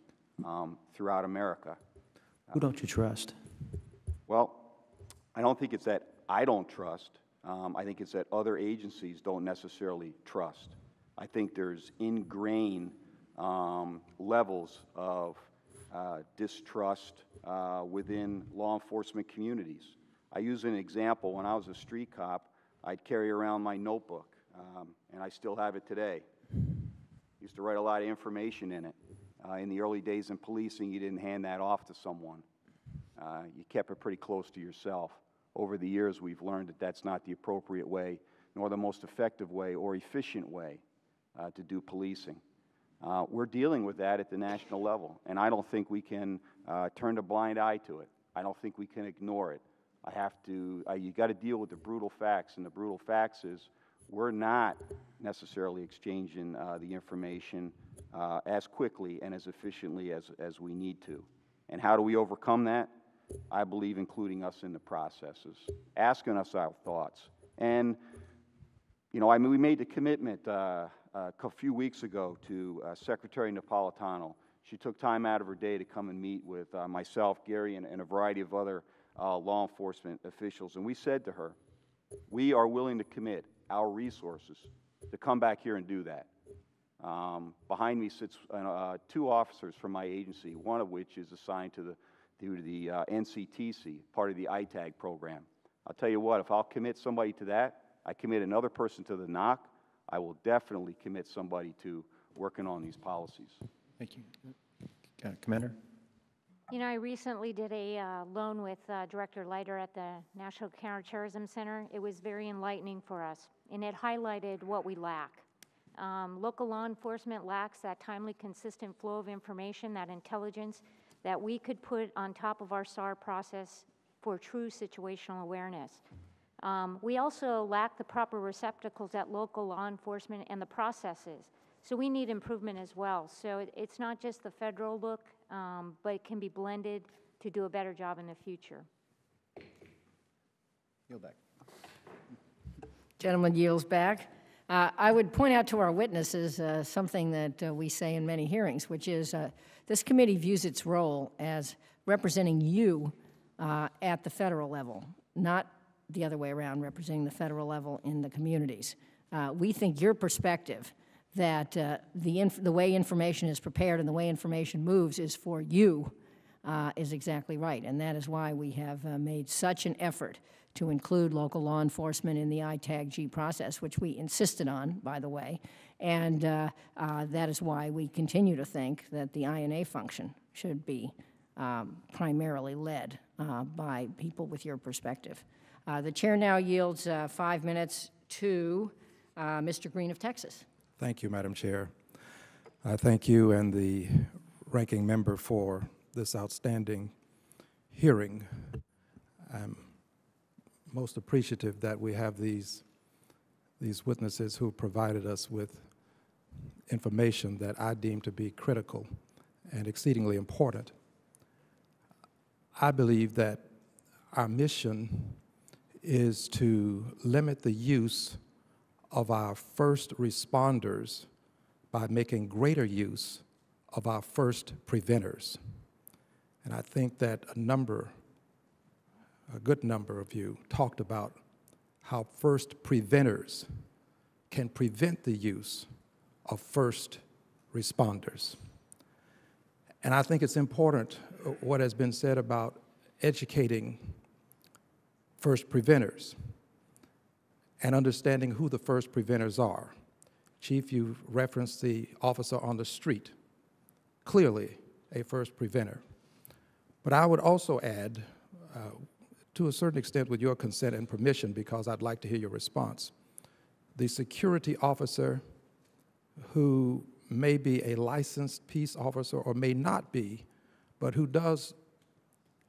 throughout America. Who don't you trust? Well, I don't think it's that I don't trust. I think it's that other agencies don't necessarily trust. I think there's ingrained levels of distrust within law enforcement communities. I use an example. When I was a street cop, I'd carry around my notebook, and I still have it today. Used to write a lot of information in it. In the early days in policing, you didn't hand that off to someone. You kept it pretty close to yourself. Over the years, we've learned that that's not the appropriate way, nor the most effective way or efficient way to do policing. We're dealing with that at the national level, and I don't think we can turn a blind eye to it. I don't think we can ignore it. You got to deal with the brutal facts, and the brutal facts is we're not necessarily exchanging the information as quickly and as efficiently as we need to. And how do we overcome that? I believe including us in the processes, asking us our thoughts. And, you know, we made the commitment a few weeks ago to Secretary Napolitano. She took time out of her day to come and meet with myself, Gary, and a variety of other law enforcement officials. And we said to her, we are willing to commit our resources to come back here and do that. Behind me sits 2 officers from my agency, one of which is assigned to the NCTC, part of the ITAG program. I'll tell you what, if I'll commit somebody to that, I commit another person to the NOC, I will definitely commit somebody to working on these policies. Thank you. Commander? You know, I recently did a loan with Director Leiter at the National Counterterrorism Center. It was very enlightening for us, and it highlighted what we lack. Local law enforcement lacks that timely, consistent flow of information, that intelligence that we could put on top of our SAR process for true situational awareness. We also lack the proper receptacles at local law enforcement and the processes. So we need improvement as well. So it's not just the federal look, but it can be blended to do a better job in the future. Yield back. Gentleman yields back. I would point out to our witnesses something that we say in many hearings, which is this committee views its role as representing you at the federal level, not the other way around, representing the federal level in the communities. We think your perspective that the way information is prepared and the way information moves is for you is exactly right, and that is why we have made such an effort to include local law enforcement in the ITAG-G process, which we insisted on, by the way, and that is why we continue to think that the INA function should be primarily led by people with your perspective. The chair now yields 5 minutes to Mr. Green of Texas. Thank you, Madam Chair. Thank you and the ranking member for this outstanding hearing. I'm most appreciative that we have these witnesses who provided us with information that I deem to be critical and exceedingly important. I believe that our mission is to limit the use of our first responders by making greater use of our first preventers. And I think that a good number of you talked about how first preventers can prevent the use of first responders. And I think it's important what has been said about educating first preventers and understanding who the first preventers are. Chief, you referenced the officer on the street, clearly a first preventer. But I would also add, to a certain extent with your consent and permission, because I'd like to hear your response, the security officer who may be a licensed peace officer or may not be, but who does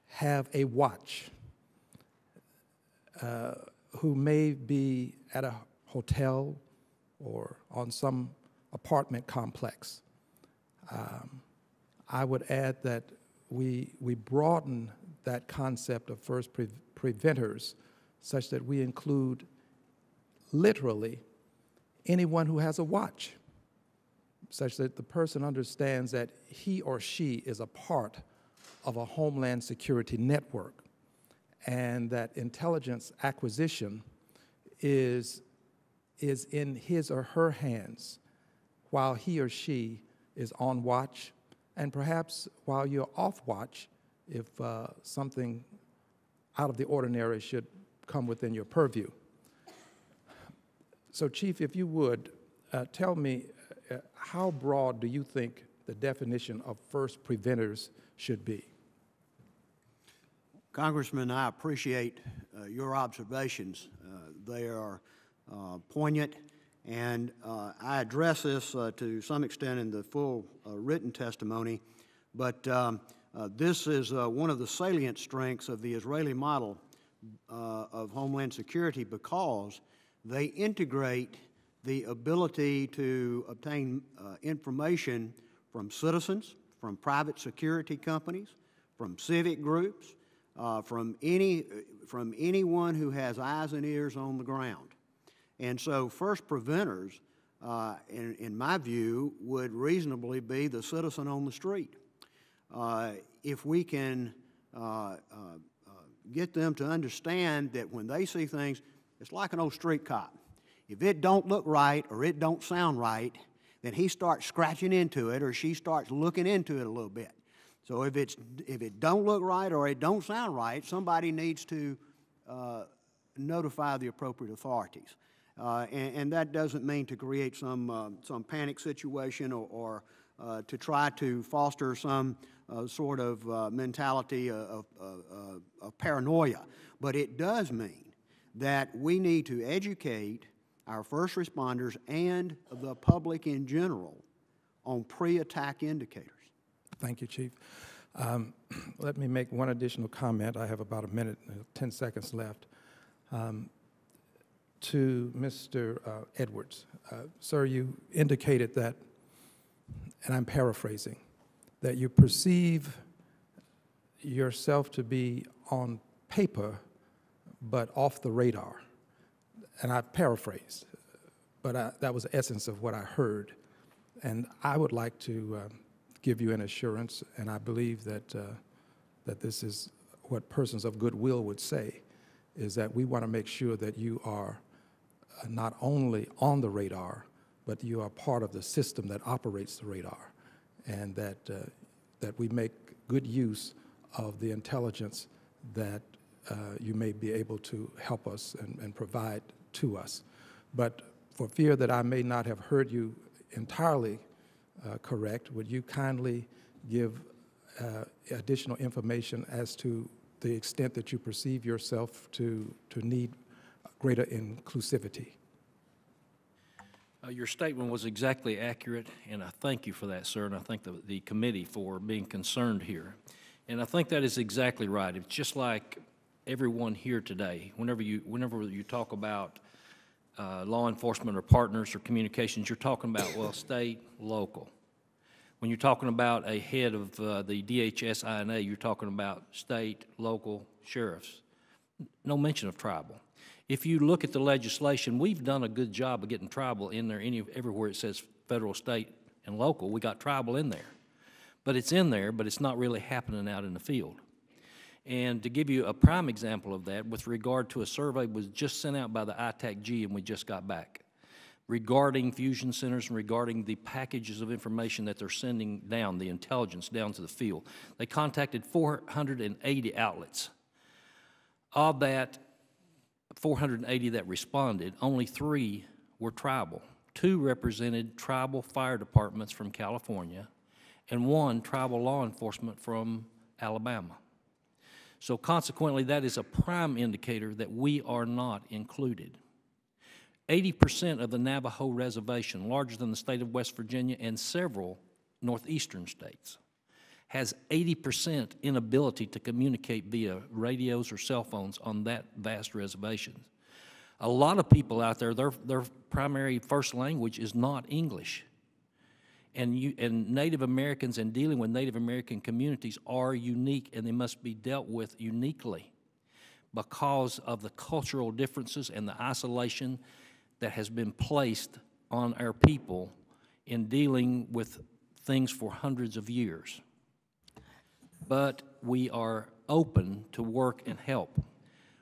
have a watch, who may be at a hotel or on some apartment complex. I would add that we broaden that concept of first preventers such that we include literally anyone who has a watch, such that the person understands that he or she is a part of a Homeland Security network, and that intelligence acquisition is in his or her hands while he or she is on watch, and perhaps while you're off watch, if something out of the ordinary should come within your purview. So, Chief, if you would, tell me, how broad do you think the definition of first preventers should be? Congressman, I appreciate your observations. They are poignant, and I address this to some extent in the full written testimony, but this is one of the salient strengths of the Israeli model of Homeland Security, because they integrate the ability to obtain information from citizens, from private security companies, from civic groups, from anyone who has eyes and ears on the ground. And so first preventers, in my view, would reasonably be the citizen on the street. If we can get them to understand that when they see things, it's like an old street cop. If it don't look right or it don't sound right, then he starts scratching into it or she starts looking into it a little bit. So if it don't look right or it don't sound right, somebody needs to notify the appropriate authorities. And that doesn't mean to create some panic situation or to try to foster some sort of mentality of paranoia. But it does mean that we need to educate our first responders and the public in general on pre-attack indicators. Thank you, Chief. Let me make one additional comment. I have about a minute and 10 seconds left. To Mr. Edwards. Sir, you indicated that, and I'm paraphrasing, that you perceive yourself to be on paper but off the radar. And I paraphrased, but that was the essence of what I heard. And I would like to give you an assurance, and I believe that, that this is what persons of goodwill would say, is that we want to make sure that you are not only on the radar, but you are part of the system that operates the radar, and that, that we make good use of the intelligence that you may be able to help us and provide to us. But for fear that I may not have heard you entirely correct, would you kindly give additional information as to the extent that you perceive yourself to need greater inclusivity? Your statement was exactly accurate, and I thank you for that, sir, and I thank the committee for being concerned here. And I think that is exactly right. It's just like everyone here today, whenever you talk about law enforcement or partners or communications, you're talking about, well, state, local. When you're talking about a head of the DHS-INA, you're talking about state, local, sheriffs. No mention of tribal. If you look at the legislation, we've done a good job of getting tribal in there. Everywhere it says federal, state, and local, we got tribal in there. But it's in there, but it's not really happening out in the field. And to give you a prime example of that, with regard to a survey was just sent out by the ITAC-G, and we just got back, regarding fusion centers and regarding the packages of information that they're sending down, the intelligence down to the field. They contacted 480 outlets. Of that 480 that responded, only 3 were tribal. 2 represented tribal fire departments from California, and 1 tribal law enforcement from Alabama. So consequently, that is a prime indicator that we are not included. 80% of the Navajo reservation, larger than the state of West Virginia and several northeastern states, has 80% inability to communicate via radios or cell phones on that vast reservation. A lot of people out there, their primary first language is not English. And Native Americans and dealing with Native American communities are unique, and they must be dealt with uniquely because of the cultural differences and the isolation that has been placed on our people in dealing with things for hundreds of years. But we are open to work and help.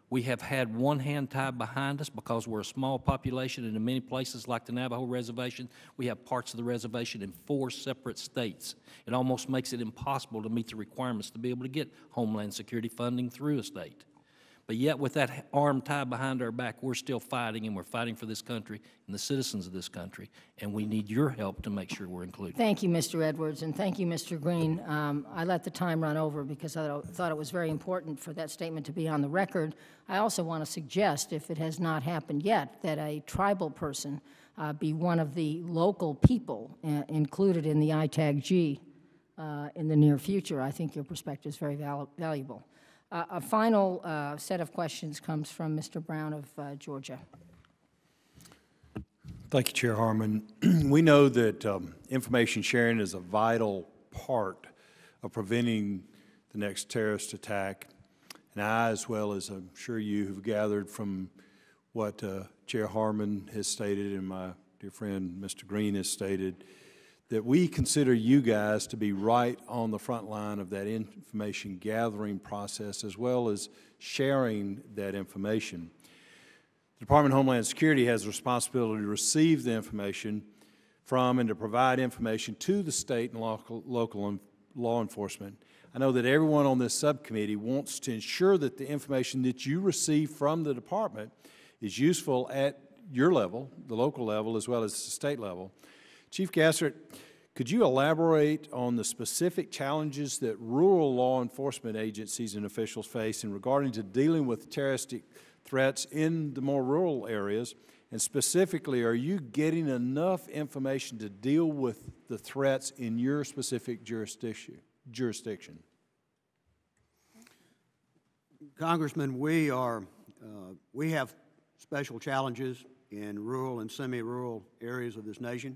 We have had one hand tied behind us because we're a small population, and in many places like the Navajo Reservation, we have parts of the reservation in 4 separate states. It almost makes it impossible to meet the requirements to be able to get Homeland Security funding through a state. But yet with that arm tied behind our back, we're still fighting, and we're fighting for this country and the citizens of this country, and we need your help to make sure we're included. Thank you, Mr. Edwards, and thank you, Mr. Green. I let the time run over because I thought it was very important for that statement to be on the record. I also want to suggest, if it has not happened yet, that a tribal person be one of the local people included in the ITAG-G in the near future. I think your perspective is very valuable. A final set of questions comes from Mr. Brown of Georgia. Thank you, Chair Harman. We know that information sharing is a vital part of preventing the next terrorist attack. And I, as well as I'm sure you have gathered from what Chair Harman has stated and my dear friend Mr. Green has stated, that we consider you guys to be right on the front line of that information gathering process as well as sharing that information. The Department of Homeland Security has the responsibility to receive the information from and to provide information to the state and local law enforcement. I know that everyone on this subcommittee wants to ensure that the information that you receive from the department is useful at your level, the local level, as well as the state level. Chief Gassert, could you elaborate on the specific challenges that rural law enforcement agencies and officials face in regarding to dealing with terroristic threats in the more rural areas? And specifically, are you getting enough information to deal with the threats in your specific jurisdiction? Congressman, we have special challenges in rural and semi-rural areas of this nation.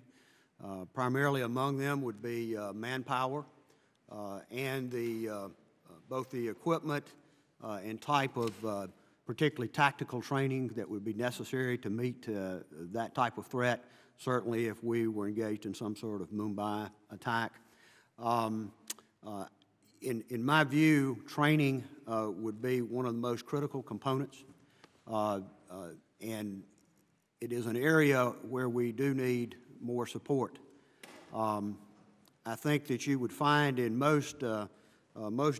Primarily among them would be manpower and both the equipment and type of particularly tactical training that would be necessary to meet that type of threat, certainly if we were engaged in some sort of Mumbai attack. In my view, training would be one of the most critical components, and it is an area where we do need more support. I think that you would find in most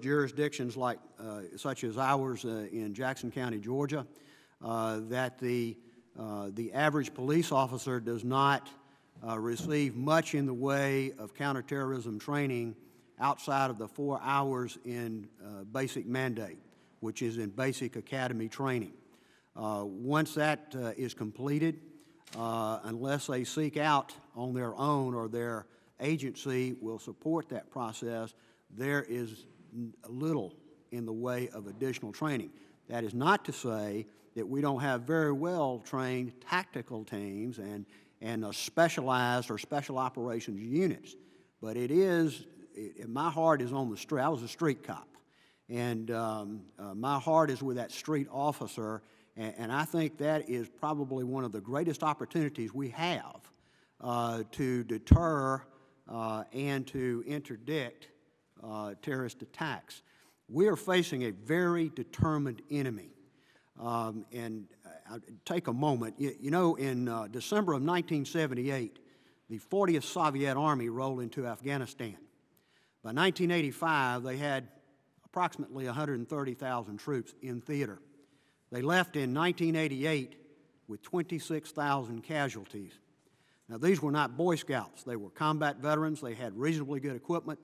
jurisdictions like such as ours in Jackson County, Georgia, that the average police officer does not receive much in the way of counterterrorism training outside of the 4 hours in basic mandate, which is in basic academy training. Once that is completed, unless they seek out on their own or their agency will support that process, there is little in the way of additional training. That is not to say that we don't have very well trained tactical teams and specialized or special operations units, but my heart is on the street. I was a street cop, and my heart is with that street officer. And I think that is probably one of the greatest opportunities we have to deter and to interdict terrorist attacks. We are facing a very determined enemy. And I'll take a moment. You know, in December of 1978, the 40th Soviet Army rolled into Afghanistan. By 1985, they had approximately 130,000 troops in theater. They left in 1988 with 26,000 casualties. Now, these were not Boy Scouts. They were combat veterans. They had reasonably good equipment,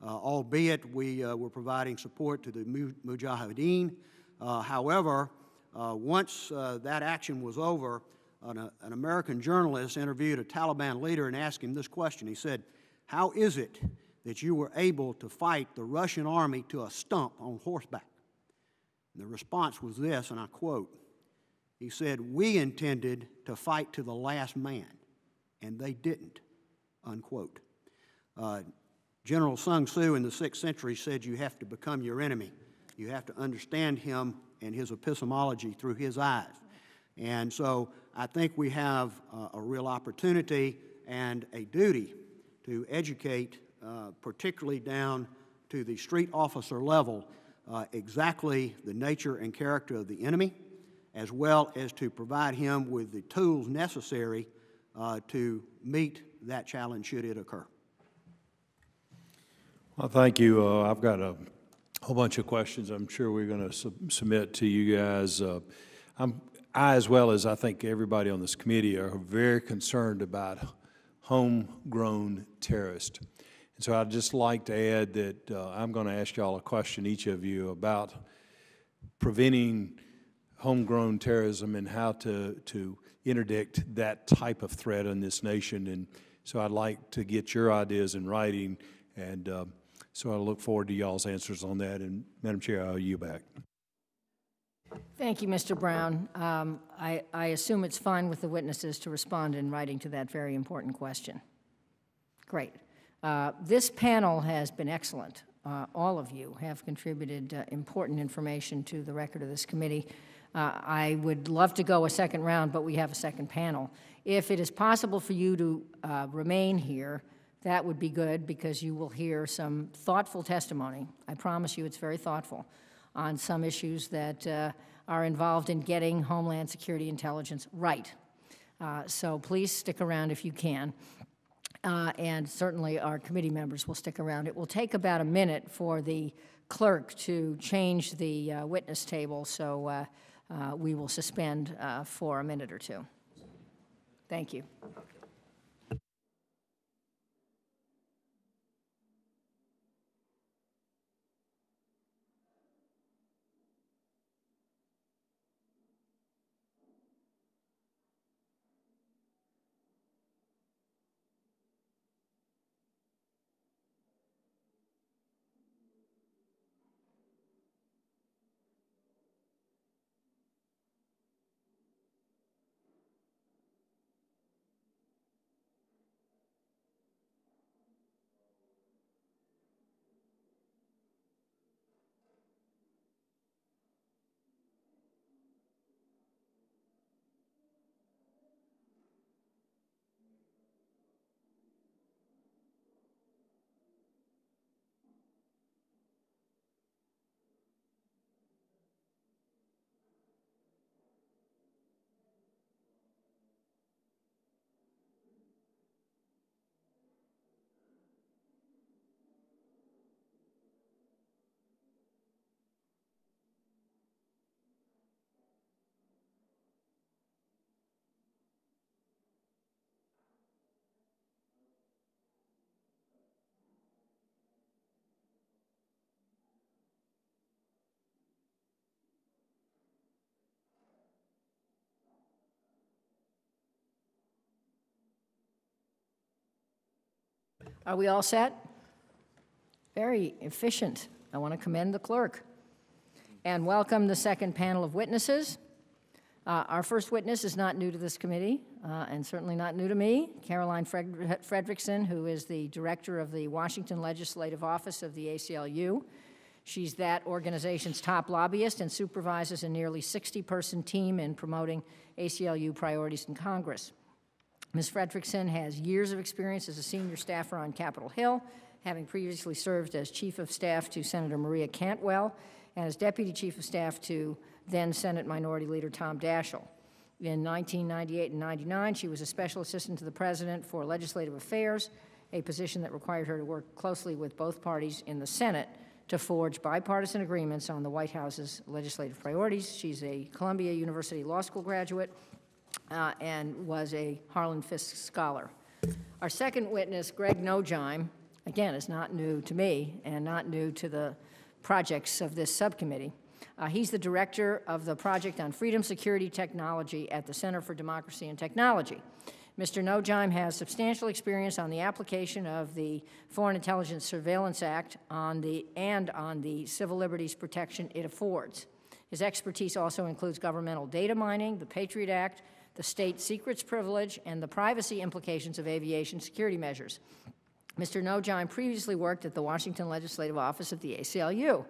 albeit we were providing support to the Mujahideen. However, once that action was over, an American journalist interviewed a Taliban leader and asked him this question. He said, "How is it that you were able to fight the Russian army to a stump on horseback?" And the response was this, and I quote, he said, "We intended to fight to the last man, and they didn't," unquote. General Sun Tzu in the 6th century said you have to become your enemy. You have to understand him and his epistemology through his eyes. And so I think we have a real opportunity and a duty to educate, particularly down to the street officer level, exactly the nature and character of the enemy, as well as to provide him with the tools necessary to meet that challenge should it occur. Well, thank you. I've got a whole bunch of questions I'm sure we're going to submit to you guys. I, as well as I think everybody on this committee, are very concerned about homegrown terrorists. And so I'd just like to add that I'm going to ask y'all a question, each of you, about preventing homegrown terrorism and how to interdict that type of threat in this nation. And so I'd like to get your ideas in writing, and so I look forward to y'all's answers on that. And Madam Chair, I'll yield back. Thank you, Mr. Brown. I assume it's fine with the witnesses to respond in writing to that very important question. Great. This panel has been excellent. All of you have contributed important information to the record of this committee. I would love to go a second round, but we have a second panel. If it is possible for you to remain here, that would be good, because you will hear some thoughtful testimony. I promise you it's very thoughtful on some issues that are involved in getting Homeland Security Intelligence right. So please stick around if you can. And certainly our committee members will stick around. It will take about a minute for the clerk to change the witness table, so we will suspend for a minute or two. Thank you. Are we all set? Very efficient. I want to commend the clerk and welcome the second panel of witnesses. Our first witness is not new to this committee and certainly not new to me, Caroline Fredrickson, who is the director of the Washington Legislative Office of the ACLU. She's that organization's top lobbyist and supervises a nearly 60-person team in promoting ACLU priorities in Congress. Ms. Fredrickson has years of experience as a senior staffer on Capitol Hill, having previously served as chief of staff to Senator Maria Cantwell and as Deputy Chief of Staff to then Senate Minority Leader Tom Daschle. In 1998 and 99, she was a Special Assistant to the President for Legislative Affairs, a position that required her to work closely with both parties in the Senate to forge bipartisan agreements on the White House's legislative priorities. She's a Columbia University Law School graduate and was a Harlan Fiske Scholar. Our second witness, Greg Nojheim, again, is not new to me and not new to the projects of this subcommittee. He's the director of the Project on Freedom, Security, Technology at the Center for Democracy and Technology. Mr. Nojheim has substantial experience on the application of the Foreign Intelligence Surveillance Act on the civil liberties protection it affords. His expertise also includes governmental data mining, the Patriot Act, the state secrets privilege, and the privacy implications of aviation security measures. Mr. Nojheim previously worked at the Washington Legislative Office of the ACLU, a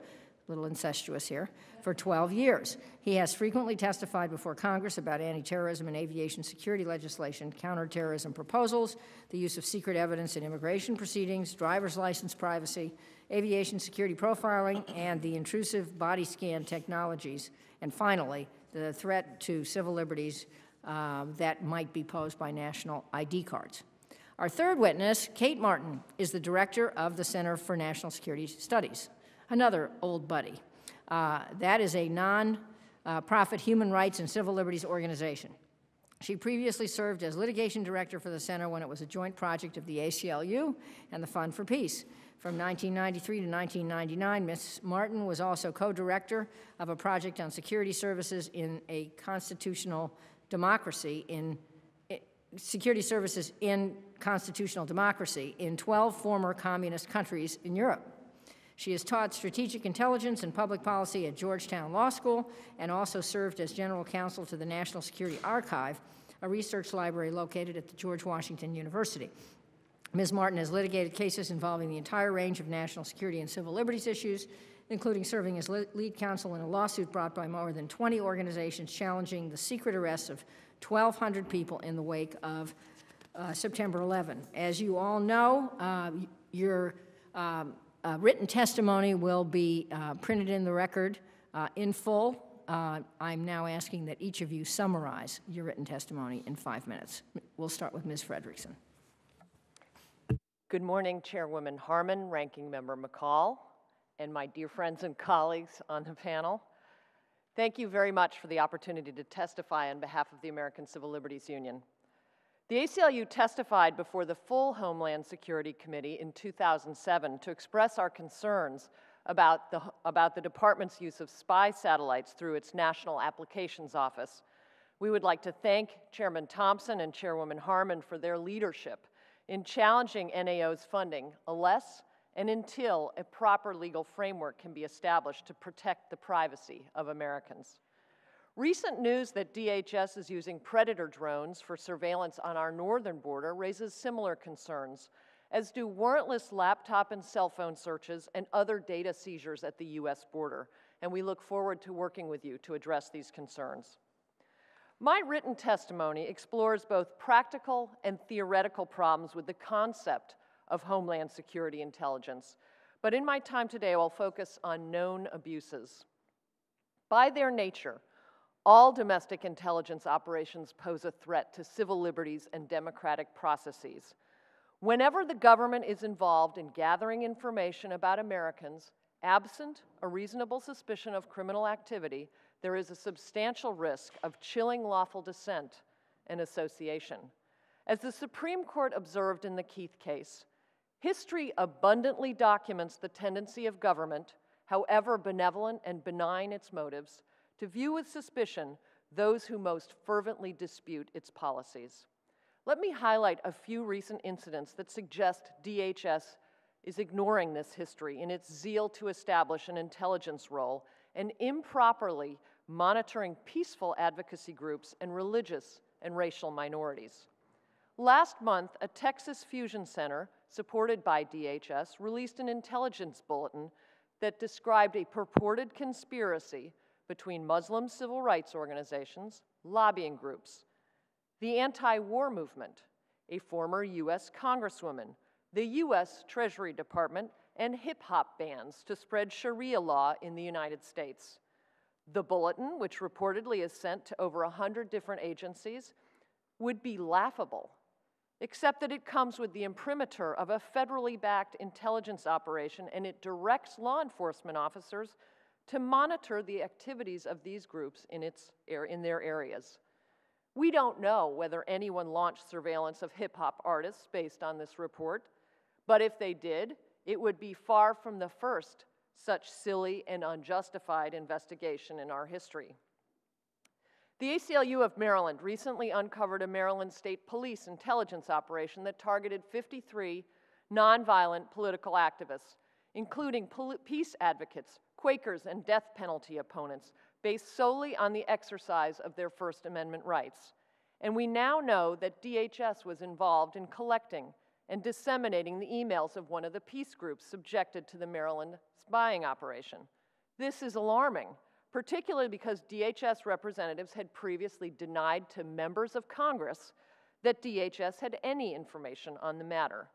little incestuous here, for 12 years. He has frequently testified before Congress about anti-terrorism and aviation security legislation, counterterrorism proposals, the use of secret evidence in immigration proceedings, driver's license privacy, aviation security profiling, and the intrusive body scan technologies, and finally, the threat to civil liberties that might be posed by national ID cards. Our third witness, Kate Martin, is the director of the Center for National Security Studies, another old buddy. That is a non-profit human rights and civil liberties organization. She previously served as litigation director for the center when it was a joint project of the ACLU and the Fund for Peace. From 1993 to 1999, Ms. Martin was also co-director of a project on security services in a constitutional democracy in 12 former communist countries in Europe. She has taught strategic intelligence and public policy at Georgetown Law School and also served as general counsel to the National Security Archive, a research library located at the George Washington University. Ms. Martin has litigated cases involving the entire range of national security and civil liberties issues, including serving as lead counsel in a lawsuit brought by more than 20 organizations challenging the secret arrests of 1,200 people in the wake of September 11. As you all know, your written testimony will be printed in the record in full. I'm now asking that each of you summarize your written testimony in 5 minutes. We'll start with Ms. Frederickson. Good morning, Chairwoman Harman, Ranking Member McCall, and my dear friends and colleagues on the panel. Thank you very much for the opportunity to testify on behalf of the American Civil Liberties Union. The ACLU testified before the full Homeland Security Committee in 2007 to express our concerns about the department's use of spy satellites through its National Applications Office. We would like to thank Chairman Thompson and Chairwoman Harman for their leadership in challenging NAO's funding unless and until a proper legal framework can be established to protect the privacy of Americans. Recent news that DHS is using Predator drones for surveillance on our northern border raises similar concerns, as do warrantless laptop and cell phone searches and other data seizures at the U.S. border, and we look forward to working with you to address these concerns. My written testimony explores both practical and theoretical problems with the concept of Homeland Security Intelligence, but in my time today, I'll focus on known abuses. By their nature, all domestic intelligence operations pose a threat to civil liberties and democratic processes. Whenever the government is involved in gathering information about Americans, absent a reasonable suspicion of criminal activity, there is a substantial risk of chilling lawful dissent and association. As the Supreme Court observed in the Keith case, history abundantly documents the tendency of government, however benevolent and benign its motives, to view with suspicion those who most fervently dispute its policies. Let me highlight a few recent incidents that suggest DHS is ignoring this history in its zeal to establish an intelligence role and improperly monitoring peaceful advocacy groups and religious and racial minorities. Last month, a Texas fusion center, supported by DHS, released an intelligence bulletin that described a purported conspiracy between Muslim civil rights organizations, lobbying groups, the anti-war movement, a former U.S. Congresswoman, the U.S. Treasury Department, and hip-hop bans to spread Sharia law in the United States. The bulletin, which reportedly is sent to over 100 different agencies, would be laughable, except that it comes with the imprimatur of a federally backed intelligence operation, and it directs law enforcement officers to monitor the activities of these groups in their areas. We don't know whether anyone launched surveillance of hip-hop artists based on this report, but if they did, it would be far from the first such silly and unjustified investigation in our history. The ACLU of Maryland recently uncovered a Maryland State Police intelligence operation that targeted 53 nonviolent political activists, including peace advocates, Quakers, and death penalty opponents, based solely on the exercise of their First Amendment rights. And we now know that DHS was involved in collecting and disseminating the emails of one of the peace groups subjected to the Maryland spying operation. This is alarming, particularly because DHS representatives had previously denied to members of Congress that DHS had any information on the matter.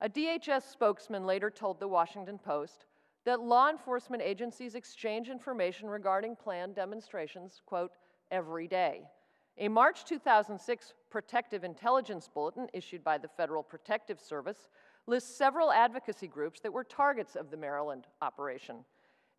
A DHS spokesman later told the Washington Post that law enforcement agencies exchange information regarding planned demonstrations, quote, every day. A March 2006 Protective Intelligence Bulletin issued by the Federal Protective Service lists several advocacy groups that were targets of the Maryland operation.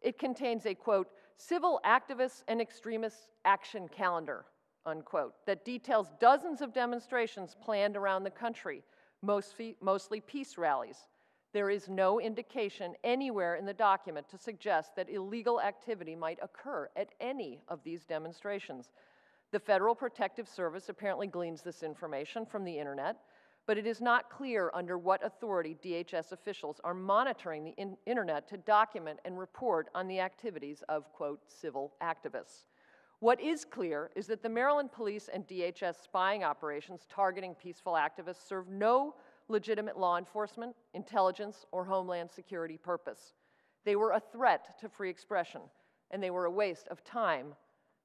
It contains a, quote, civil activists and extremists action calendar, unquote, that details dozens of demonstrations planned around the country, mostly peace rallies. There is no indication anywhere in the document to suggest that illegal activity might occur at any of these demonstrations. The Federal Protective Service apparently gleans this information from the internet, but it is not clear under what authority DHS officials are monitoring the internet to document and report on the activities of, quote, civil activists. What is clear is that the Maryland police and DHS spying operations targeting peaceful activists serve no legitimate law enforcement, intelligence, or homeland security purpose. They were a threat to free expression, and they were a waste of time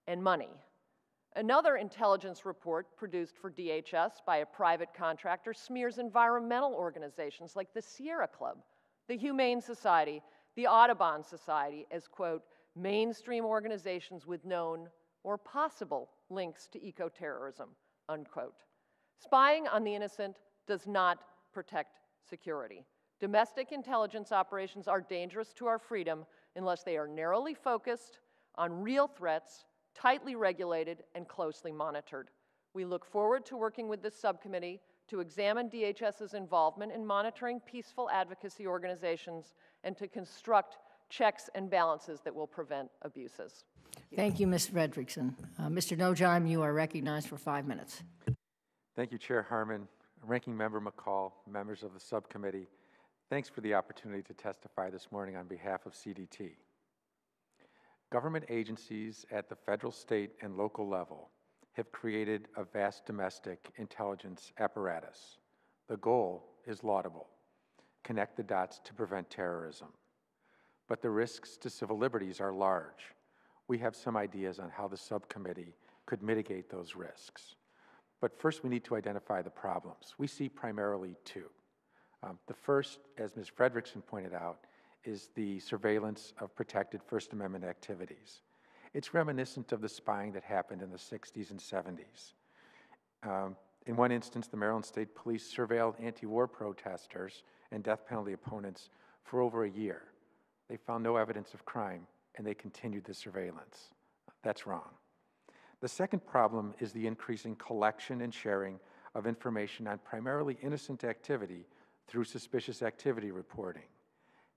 and money. Another intelligence report produced for DHS by a private contractor smears environmental organizations like the Sierra Club, the Humane Society, the Audubon Society as, quote, mainstream organizations with known or possible links to eco-terrorism, unquote. Spying on the innocent does not protect security. Domestic intelligence operations are dangerous to our freedom unless they are narrowly focused on real threats, tightly regulated, and closely monitored. We look forward to working with this subcommittee to examine DHS's involvement in monitoring peaceful advocacy organizations and to construct checks and balances that will prevent abuses. Thank you, Ms. Fredrickson. Mr. Nojheim, you are recognized for 5 minutes. Thank you, Chair Harman, Ranking Member McCall, members of the subcommittee. Thanks for the opportunity to testify this morning on behalf of CDT. Government agencies at the federal, state, and local level have created a vast domestic intelligence apparatus. The goal is laudable: connect the dots to prevent terrorism. But the risks to civil liberties are large. We have some ideas on how the subcommittee could mitigate those risks. But first, we need to identify the problems. We see primarily two. The first, as Ms. Fredrickson pointed out, is the surveillance of protected First Amendment activities. It's reminiscent of the spying that happened in the 60s and 70s. In one instance, the Maryland State Police surveilled anti-war protesters and death penalty opponents for over a year. They found no evidence of crime, and they continued the surveillance. That's wrong. The second problem is the increasing collection and sharing of information on primarily innocent activity through suspicious activity reporting.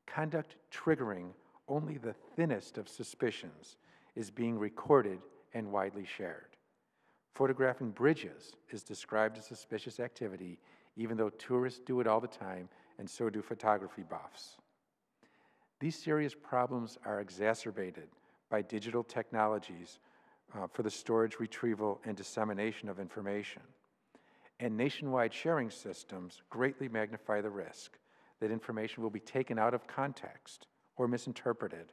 Conduct triggering only the thinnest of suspicions is being recorded and widely shared. Photographing bridges is described as suspicious activity, even though tourists do it all the time, and so do photography buffs. These serious problems are exacerbated by digital technologies for the storage, retrieval, and dissemination of information. And nationwide sharing systems greatly magnify the risk that information will be taken out of context or misinterpreted,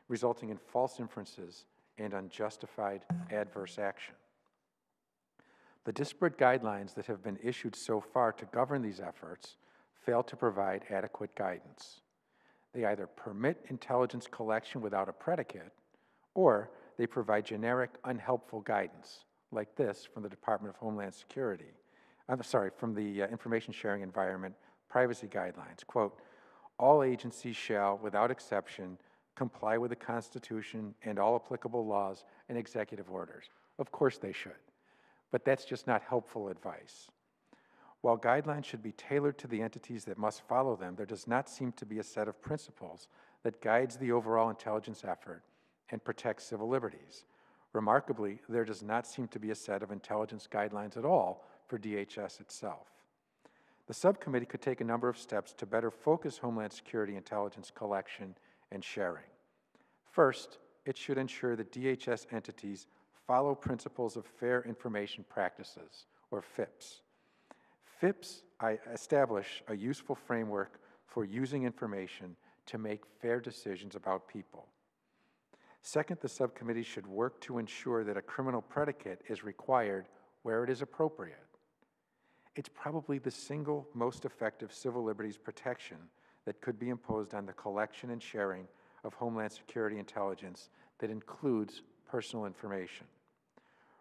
resulting in false inferences and unjustified adverse action. The disparate guidelines that have been issued so far to govern these efforts fail to provide adequate guidance. They either permit intelligence collection without a predicate, or they provide generic, unhelpful guidance, like this from the Department of Homeland Security. From the Information Sharing Environment Privacy Guidelines. Quote, all agencies shall, without exception, comply with the Constitution and all applicable laws and executive orders. Of course they should, but that's just not helpful advice. While guidelines should be tailored to the entities that must follow them, there does not seem to be a set of principles that guides the overall intelligence effort and protects civil liberties. Remarkably, there does not seem to be a set of intelligence guidelines at all for DHS itself. The subcommittee could take a number of steps to better focus Homeland Security intelligence collection and sharing. First, it should ensure that DHS entities follow principles of fair information practices, or FIPS. FIPS establish a useful framework for using information to make fair decisions about people. Second, the subcommittee should work to ensure that a criminal predicate is required where it is appropriate. It's probably the single most effective civil liberties protection that could be imposed on the collection and sharing of Homeland Security intelligence that includes personal information.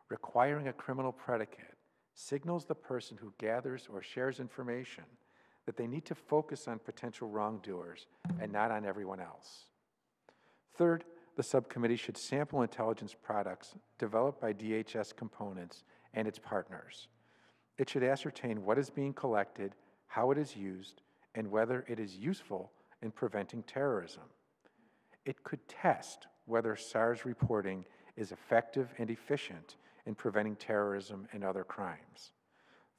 Requiring a criminal predicate signals the person who gathers or shares information that they need to focus on potential wrongdoers and not on everyone else. Third, the subcommittee should sample intelligence products developed by DHS components and its partners. It should ascertain what is being collected, how it is used, and whether it is useful in preventing terrorism. It could test whether SARS reporting is effective and efficient in preventing terrorism and other crimes.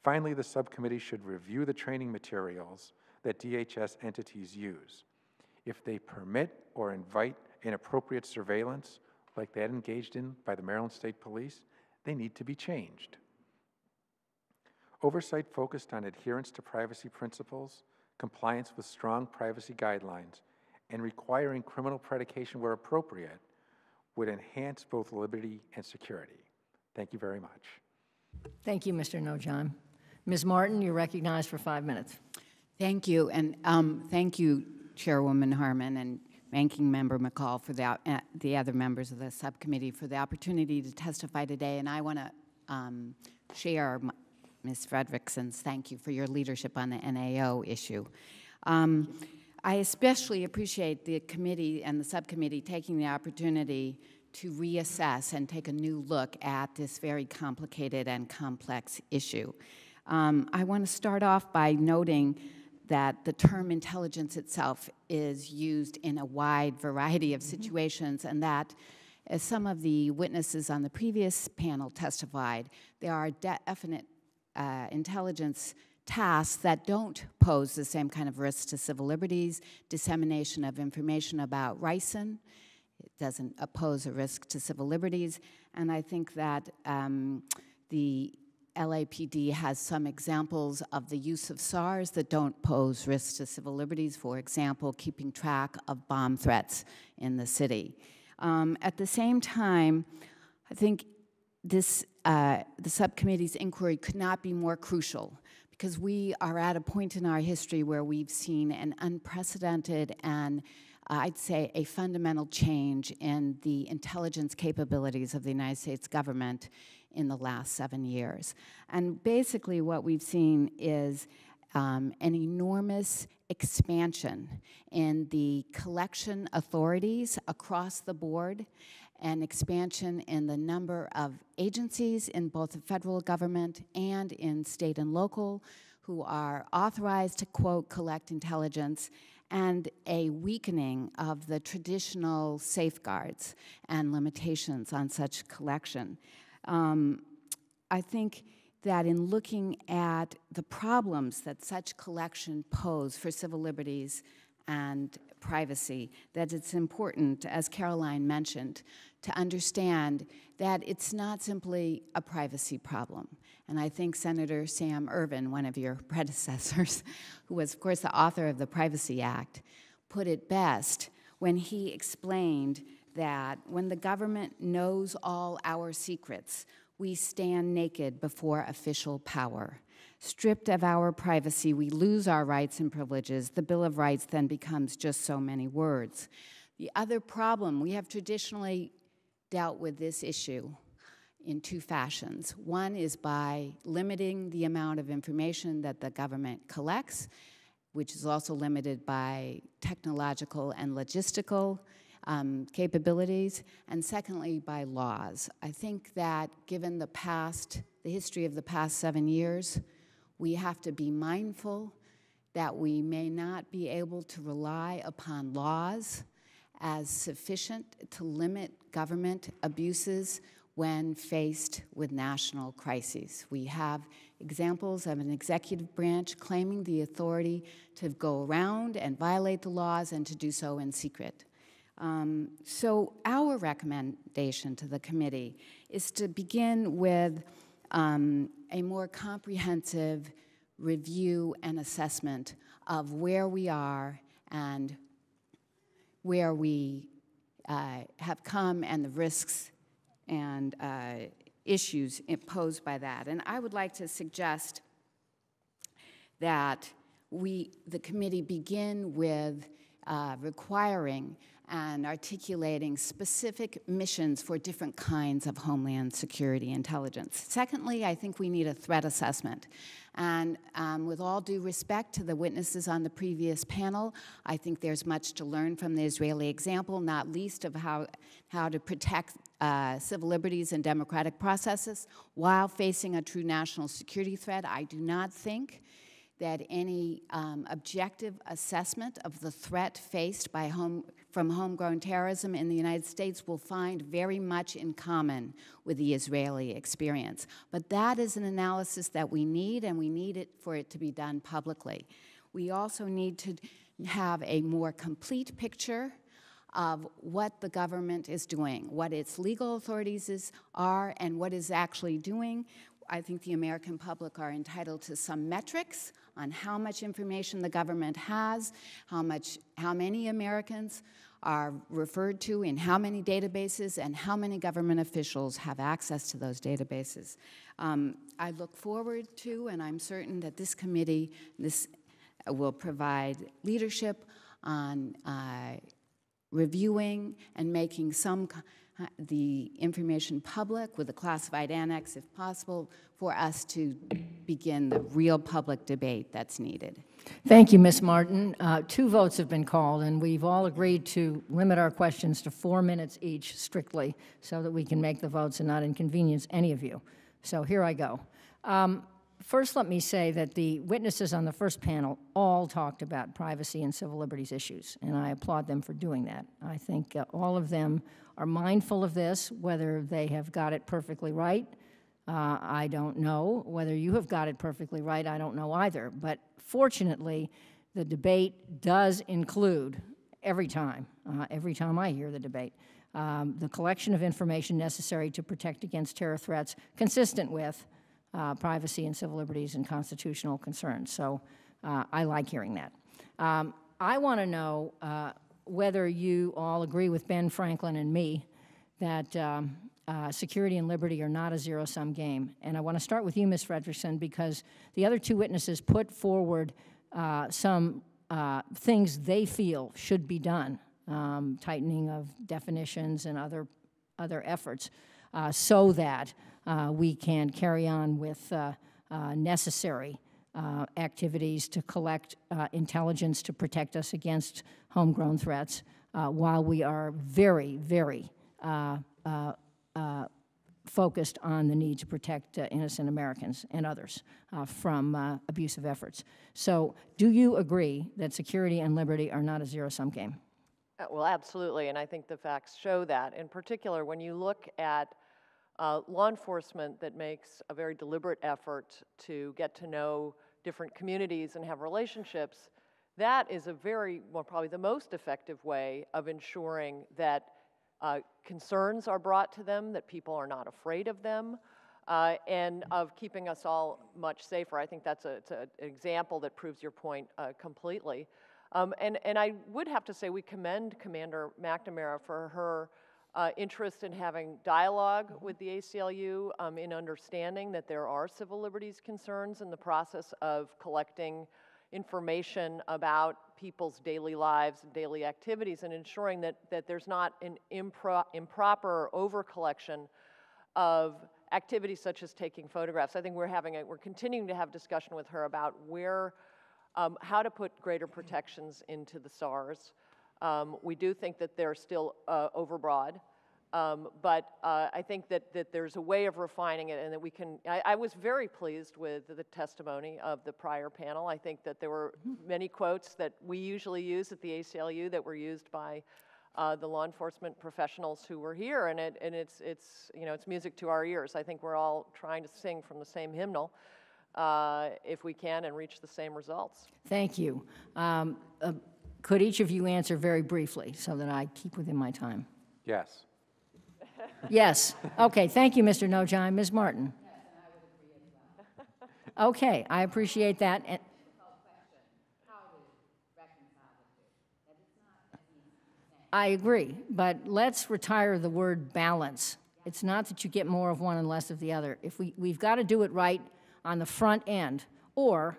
Finally, the subcommittee should review the training materials that DHS entities use. If they permit or invite inappropriate surveillance, like that engaged in by the Maryland State Police, they need to be changed. Oversight focused on adherence to privacy principles, compliance with strong privacy guidelines, and requiring criminal predication where appropriate would enhance both liberty and security. Thank you very much. Thank you, Mr. Nojon. Ms. Martin, you're recognized for 5 minutes. Thank you, and thank you, Chairwoman Harman and Ranking Member McCall, for the other members of the subcommittee for the opportunity to testify today. And I want to share Ms. Fredrickson's thank you for your leadership on the NAO issue. I especially appreciate the committee and the subcommittee taking the opportunity to reassess and take a new look at this very complicated and complex issue. I want to start off by noting that the term intelligence itself is used in a wide variety of situations, and that, as some of the witnesses on the previous panel testified, there are definite intelligence tasks that don't pose the same kind of risks to civil liberties. Dissemination of information about ricin, it doesn't pose a risk to civil liberties, and I think that the LAPD has some examples of the use of SARS that don't pose risks to civil liberties, for example, keeping track of bomb threats in the city. At the same time, I think this, the subcommittee's inquiry could not be more crucial, because we are at a point in our history where we've seen an unprecedented and I'd say a fundamental change in the intelligence capabilities of the United States government in the last 7 years. And basically what we've seen is an enormous expansion in the collection authorities across the board, an expansion in the number of agencies in both the federal government and in state and local who are authorized to, quote, collect intelligence, and a weakening of the traditional safeguards and limitations on such collection. I think that in looking at the problems that such collection pose for civil liberties and privacy, that it's important, as Caroline mentioned, to understand that it's not simply a privacy problem. And I think Senator Sam Ervin, one of your predecessors, who was, of course, the author of the Privacy Act, put it best when he explained that when the government knows all our secrets, we stand naked before official power. Stripped of our privacy, we lose our rights and privileges. The Bill of Rights then becomes just so many words. The other problem, we have traditionally dealt with this issue in two fashions. One is by limiting the amount of information that the government collects, which is also limited by technological and logistical capabilities, and secondly, by laws. I think that given the history of the past 7 years, we have to be mindful that we may not be able to rely upon laws as sufficient to limit government abuses when faced with national crises. We have examples of an executive branch claiming the authority to go around and violate the laws and to do so in secret. So our recommendation to the committee is to begin with a more comprehensive review and assessment of where we are and where we have come and the risks and issues posed by that. And I would like to suggest that the committee begin with requiring and articulating specific missions for different kinds of Homeland Security intelligence. Secondly, I think we need a threat assessment. And with all due respect to the witnesses on the previous panel, I think there's much to learn from the Israeli example, not least of how to protect civil liberties and democratic processes while facing a true national security threat. I do not think that any objective assessment of the threat faced from homegrown terrorism in the United States will find very much in common with the Israeli experience. But that is an analysis that we need, and we need it for it to be done publicly. We also need to have a more complete picture of what the government is doing, what its legal authorities are, and what is actually doing. I think the American public are entitled to some metrics on how much information the government has, how many Americans are referred to in how many databases, and how many government officials have access to those databases. I look forward to, and I'm certain that this committee will provide leadership on reviewing and making the information public with a classified annex, if possible, for us to begin the real public debate that's needed. Thank you, Ms. Martin. 2 votes have been called, and we've all agreed to limit our questions to 4 minutes each strictly so that we can make the votes and not inconvenience any of you. So here I go. First, let me say that the witnesses on the first panel all talked about privacy and civil liberties issues, and I applaud them for doing that. I think all of them are mindful of this. Whether they have got it perfectly right, I don't know. Whether you have got it perfectly right, I don't know either. But fortunately, the debate does include, every time I hear the debate, the collection of information necessary to protect against terror threats consistent with privacy and civil liberties and constitutional concerns. So I like hearing that. I want to know whether you all agree with Ben Franklin and me that security and liberty are not a zero-sum game. And I want to start with you, Ms. Frederickson, because the other 2 witnesses put forward some things they feel should be done, tightening of definitions and other efforts, so that we can carry on with necessary activities to collect intelligence to protect us against homegrown threats, while we are very, very focused on the need to protect innocent Americans and others from abusive efforts. So do you agree that security and liberty are not a zero-sum game? Well, absolutely, and I think the facts show that. In particular, when you look at law enforcement that makes a very deliberate effort to get to know different communities and have relationships, that is a probably the most effective way of ensuring that concerns are brought to them, that people are not afraid of them, and of keeping us all much safer. I think that's an example that proves your point completely. And I would have to say we commend Commander McNamara for her interest in having dialogue with the ACLU in understanding that there are civil liberties concerns in the process of collecting information about people's daily lives and daily activities, and ensuring that there's not an improper over-collection of activities such as taking photographs. I think we're continuing to have discussion with her about how to put greater protections into the SARs. We do think that they're still overbroad, but I think that there's a way of refining it, and that we can. I was very pleased with the testimony of the prior panel. I think that there were many quotes that we usually use at the ACLU that were used by the law enforcement professionals who were here, and it's music to our ears. I think we're all trying to sing from the same hymnal, if we can, and reach the same results. Thank you. Could each of you answer very briefly so that I keep within my time? Yes. Yes. Okay, thank you, Mr. Nojheim. Ms. Martin? Yes, and I would agree as well. Okay, I appreciate that. And I agree, but let's retire the word balance. It's not that you get more of one and less of the other. If we've got to do it right on the front end, or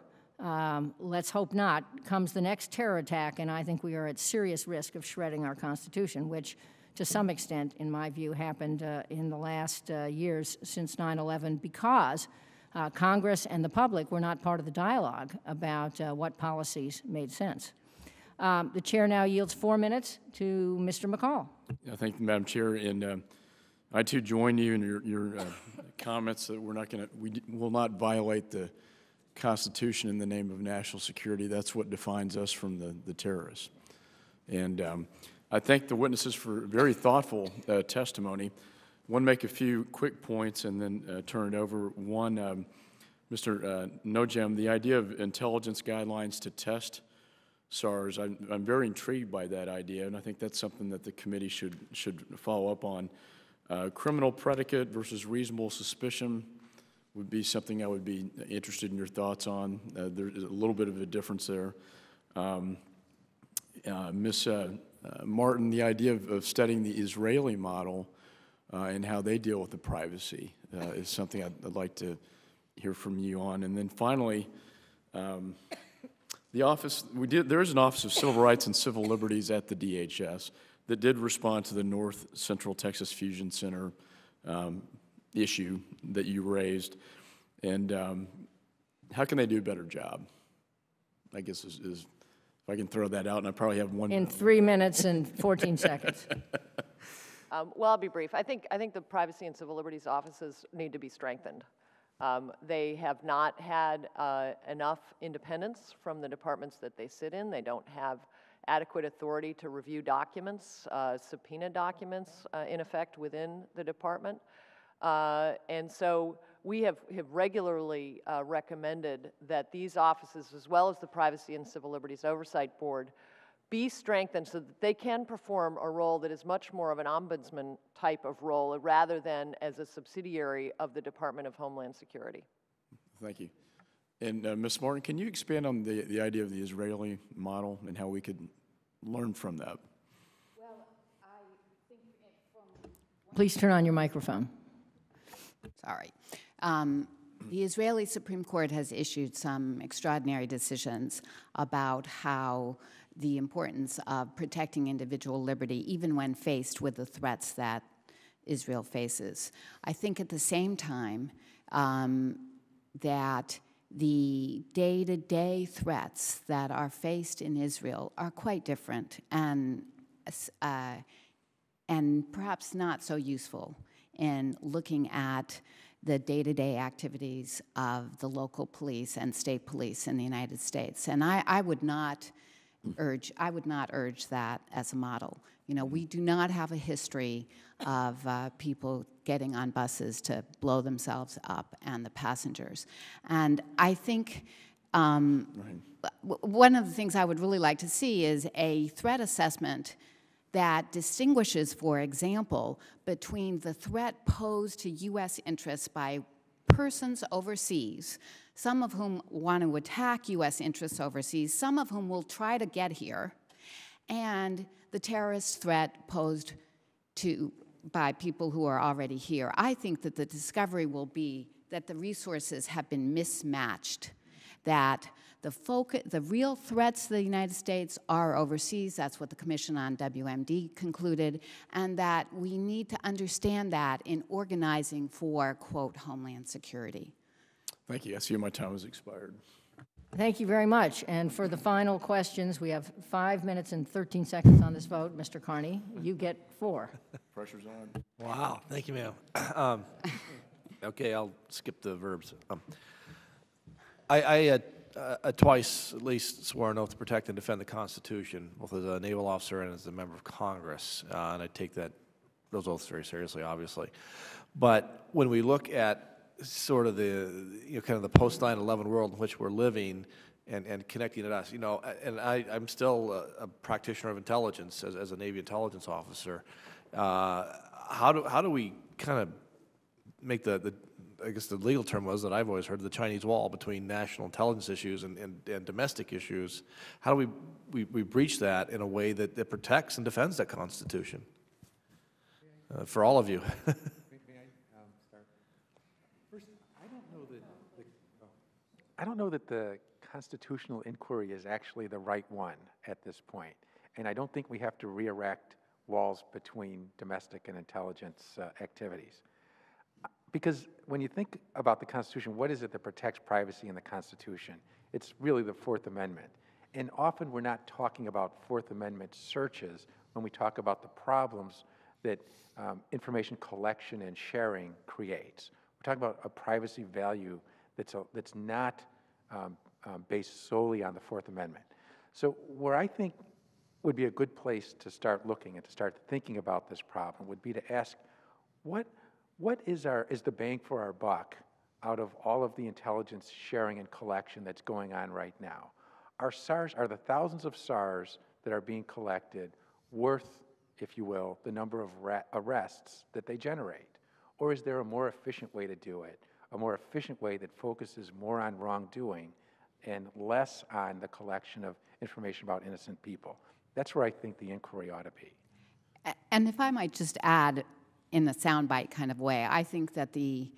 let's hope not, comes the next terror attack, and I think we are at serious risk of shredding our Constitution, which to some extent, in my view, happened in the last years since 9/11 because Congress and the public were not part of the dialogue about what policies made sense. The chair now yields 4 minutes to Mr. McCall. Yeah, thank you, Madam Chair, and I too join you in your comments that we will not violate the Constitution in the name of national security. That's what defines us from the terrorists. And I thank the witnesses for very thoughtful testimony. I want to make a few quick points and then turn it over. One, Mr. Nojheim, the idea of intelligence guidelines to test SARs, I'm very intrigued by that idea, and I think that's something that the committee should follow up on. Criminal predicate versus reasonable suspicion would be something I would be interested in your thoughts on. There's a little bit of a difference there. Ms. Martin, the idea of studying the Israeli model and how they deal with the privacy is something I'd like to hear from you on. And then finally, there is an Office of Civil Rights and Civil Liberties at the DHS that did respond to the North Central Texas Fusion Center issue that you raised. And how can they do a better job? I guess is if I can throw that out, and I probably have one. In 3 minutes and 14 seconds. Well, I'll be brief. I think the privacy and civil liberties offices need to be strengthened. They have not had enough independence from the departments that they sit in. They don't have adequate authority to review documents, subpoena documents, in effect, within the department. And so we have regularly recommended that these offices, as well as the Privacy and Civil Liberties Oversight Board, be strengthened so that they can perform a role that is much more of an ombudsman type of role rather than as a subsidiary of the Department of Homeland Security. Thank you. And Ms. Martin, can you expand on the idea of the Israeli model and how we could learn from that? Well, I think Please turn on your microphone. Sorry. The Israeli Supreme Court has issued some extraordinary decisions about how the importance of protecting individual liberty, even when faced with the threats that Israel faces. I think at the same time that the day-to-day threats that are faced in Israel are quite different and perhaps not so useful in looking at the day-to-day activities of the local police and state police in the United States. And I would not urge that as a model. You know, we do not have a history of people getting on buses to blow themselves up and the passengers. And I think one of the things I would really like to see is a threat assessment that distinguishes, for example, between the threat posed to U.S. interests by persons overseas, some of whom want to attack U.S. interests overseas, some of whom will try to get here, and the terrorist threat posed to by people who are already here. I think that the discovery will be that the resources have been mismatched, that the real threats to the United States are overseas. That's what the Commission on WMD concluded, and that we need to understand that in organizing for, quote, Homeland Security. Thank you. I see my time has expired. Thank you very much. And for the final questions, we have 5 minutes and 13 seconds on this vote. Mr. Carney, you get 4. Pressure's on. Wow, thank you, ma'am. Okay, I'll skip the verbs. I twice at least swore an oath to protect and defend the Constitution, both as a naval officer and as a member of Congress, and I take those oaths very seriously, obviously. But when we look at sort of the kind of the post 9/11 world in which we're living, and connecting it to us, and I'm still a practitioner of intelligence as a Navy intelligence officer. How do we kind of make I guess the legal term was that I've always heard, the Chinese wall between national intelligence issues and domestic issues? How do we breach that in a way that protects and defends that Constitution for all of you? I don't know that the constitutional inquiry is actually the right one at this point, and I don't think we have to re-erect walls between domestic and intelligence activities. Because when you think about the Constitution, what is it that protects privacy in the Constitution? It's really the Fourth Amendment. And often we're not talking about Fourth Amendment searches when we talk about the problems that information collection and sharing creates. We're talking about a privacy value that's not based solely on the Fourth Amendment. So where I think would be a good place to start looking and to start thinking about this problem would be to ask, what is the bang for our buck out of all of the intelligence sharing and collection that's going on right now? Are the thousands of SARs that are being collected worth, if you will, the number of arrests that they generate? Or is there a more efficient way to do it? A more efficient way that focuses more on wrongdoing and less on the collection of information about innocent people? That's where I think the inquiry ought to be. And if I might just add, in the soundbite kind of way, I think that the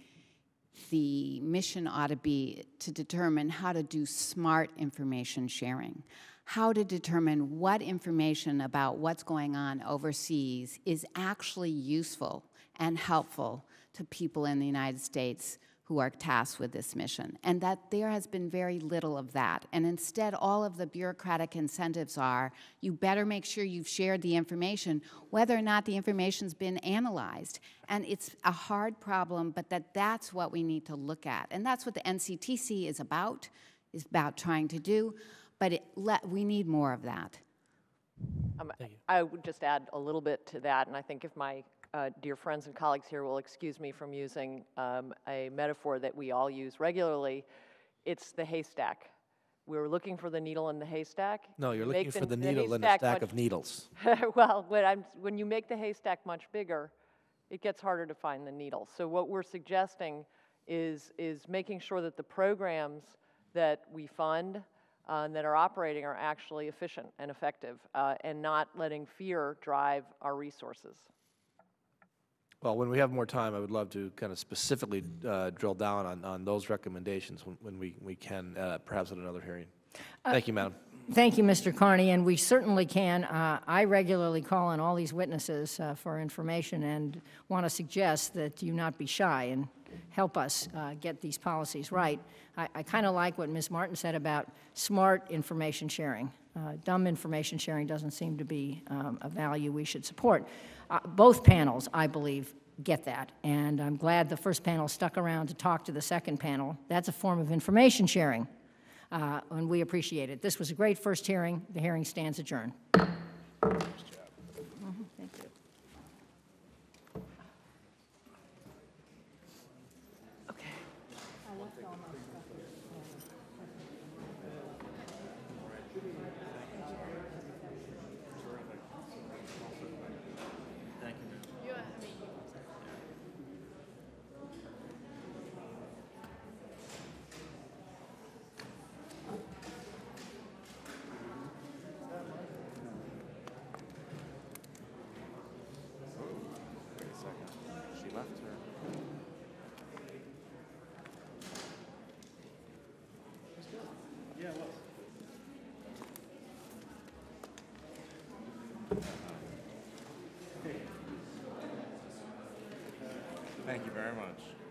mission ought to be to determine how to do smart information sharing, how to determine what information about what's going on overseas is actually useful and helpful to people in the United States who are tasked with this mission, and that there has been very little of that. And instead, all of the bureaucratic incentives are, you better make sure you've shared the information, whether or not the information's been analyzed. And it's a hard problem, but that's what we need to look at. And that's what the NCTC is about trying to do, but we need more of that. I would just add a little bit to that, and I think if my dear friends and colleagues here will excuse me from using a metaphor that we all use regularly, it's the haystack. We're looking for the needle in the haystack. No, you're looking for the needle in a stack of needles. Well, when you make the haystack much bigger, it gets harder to find the needle. So what we're suggesting is making sure that the programs that we fund that are operating are actually efficient and effective, and not letting fear drive our resources. Well, when we have more time, I would love to kind of specifically drill down on those recommendations when we can, perhaps at another hearing. Thank you, Madam. Thank you, Mr. Carney, and we certainly can. I regularly call on all these witnesses for information and want to suggest that you not be shy and help us get these policies right. I kind of like what Ms. Martin said about smart information sharing. Dumb information sharing doesn't seem to be a value we should support. Both panels, I believe, get that, and I'm glad the first panel stuck around to talk to the second panel. That's a form of information sharing, and we appreciate it. This was a great first hearing. The hearing stands adjourned. Thank you. Okay. Thank you very much.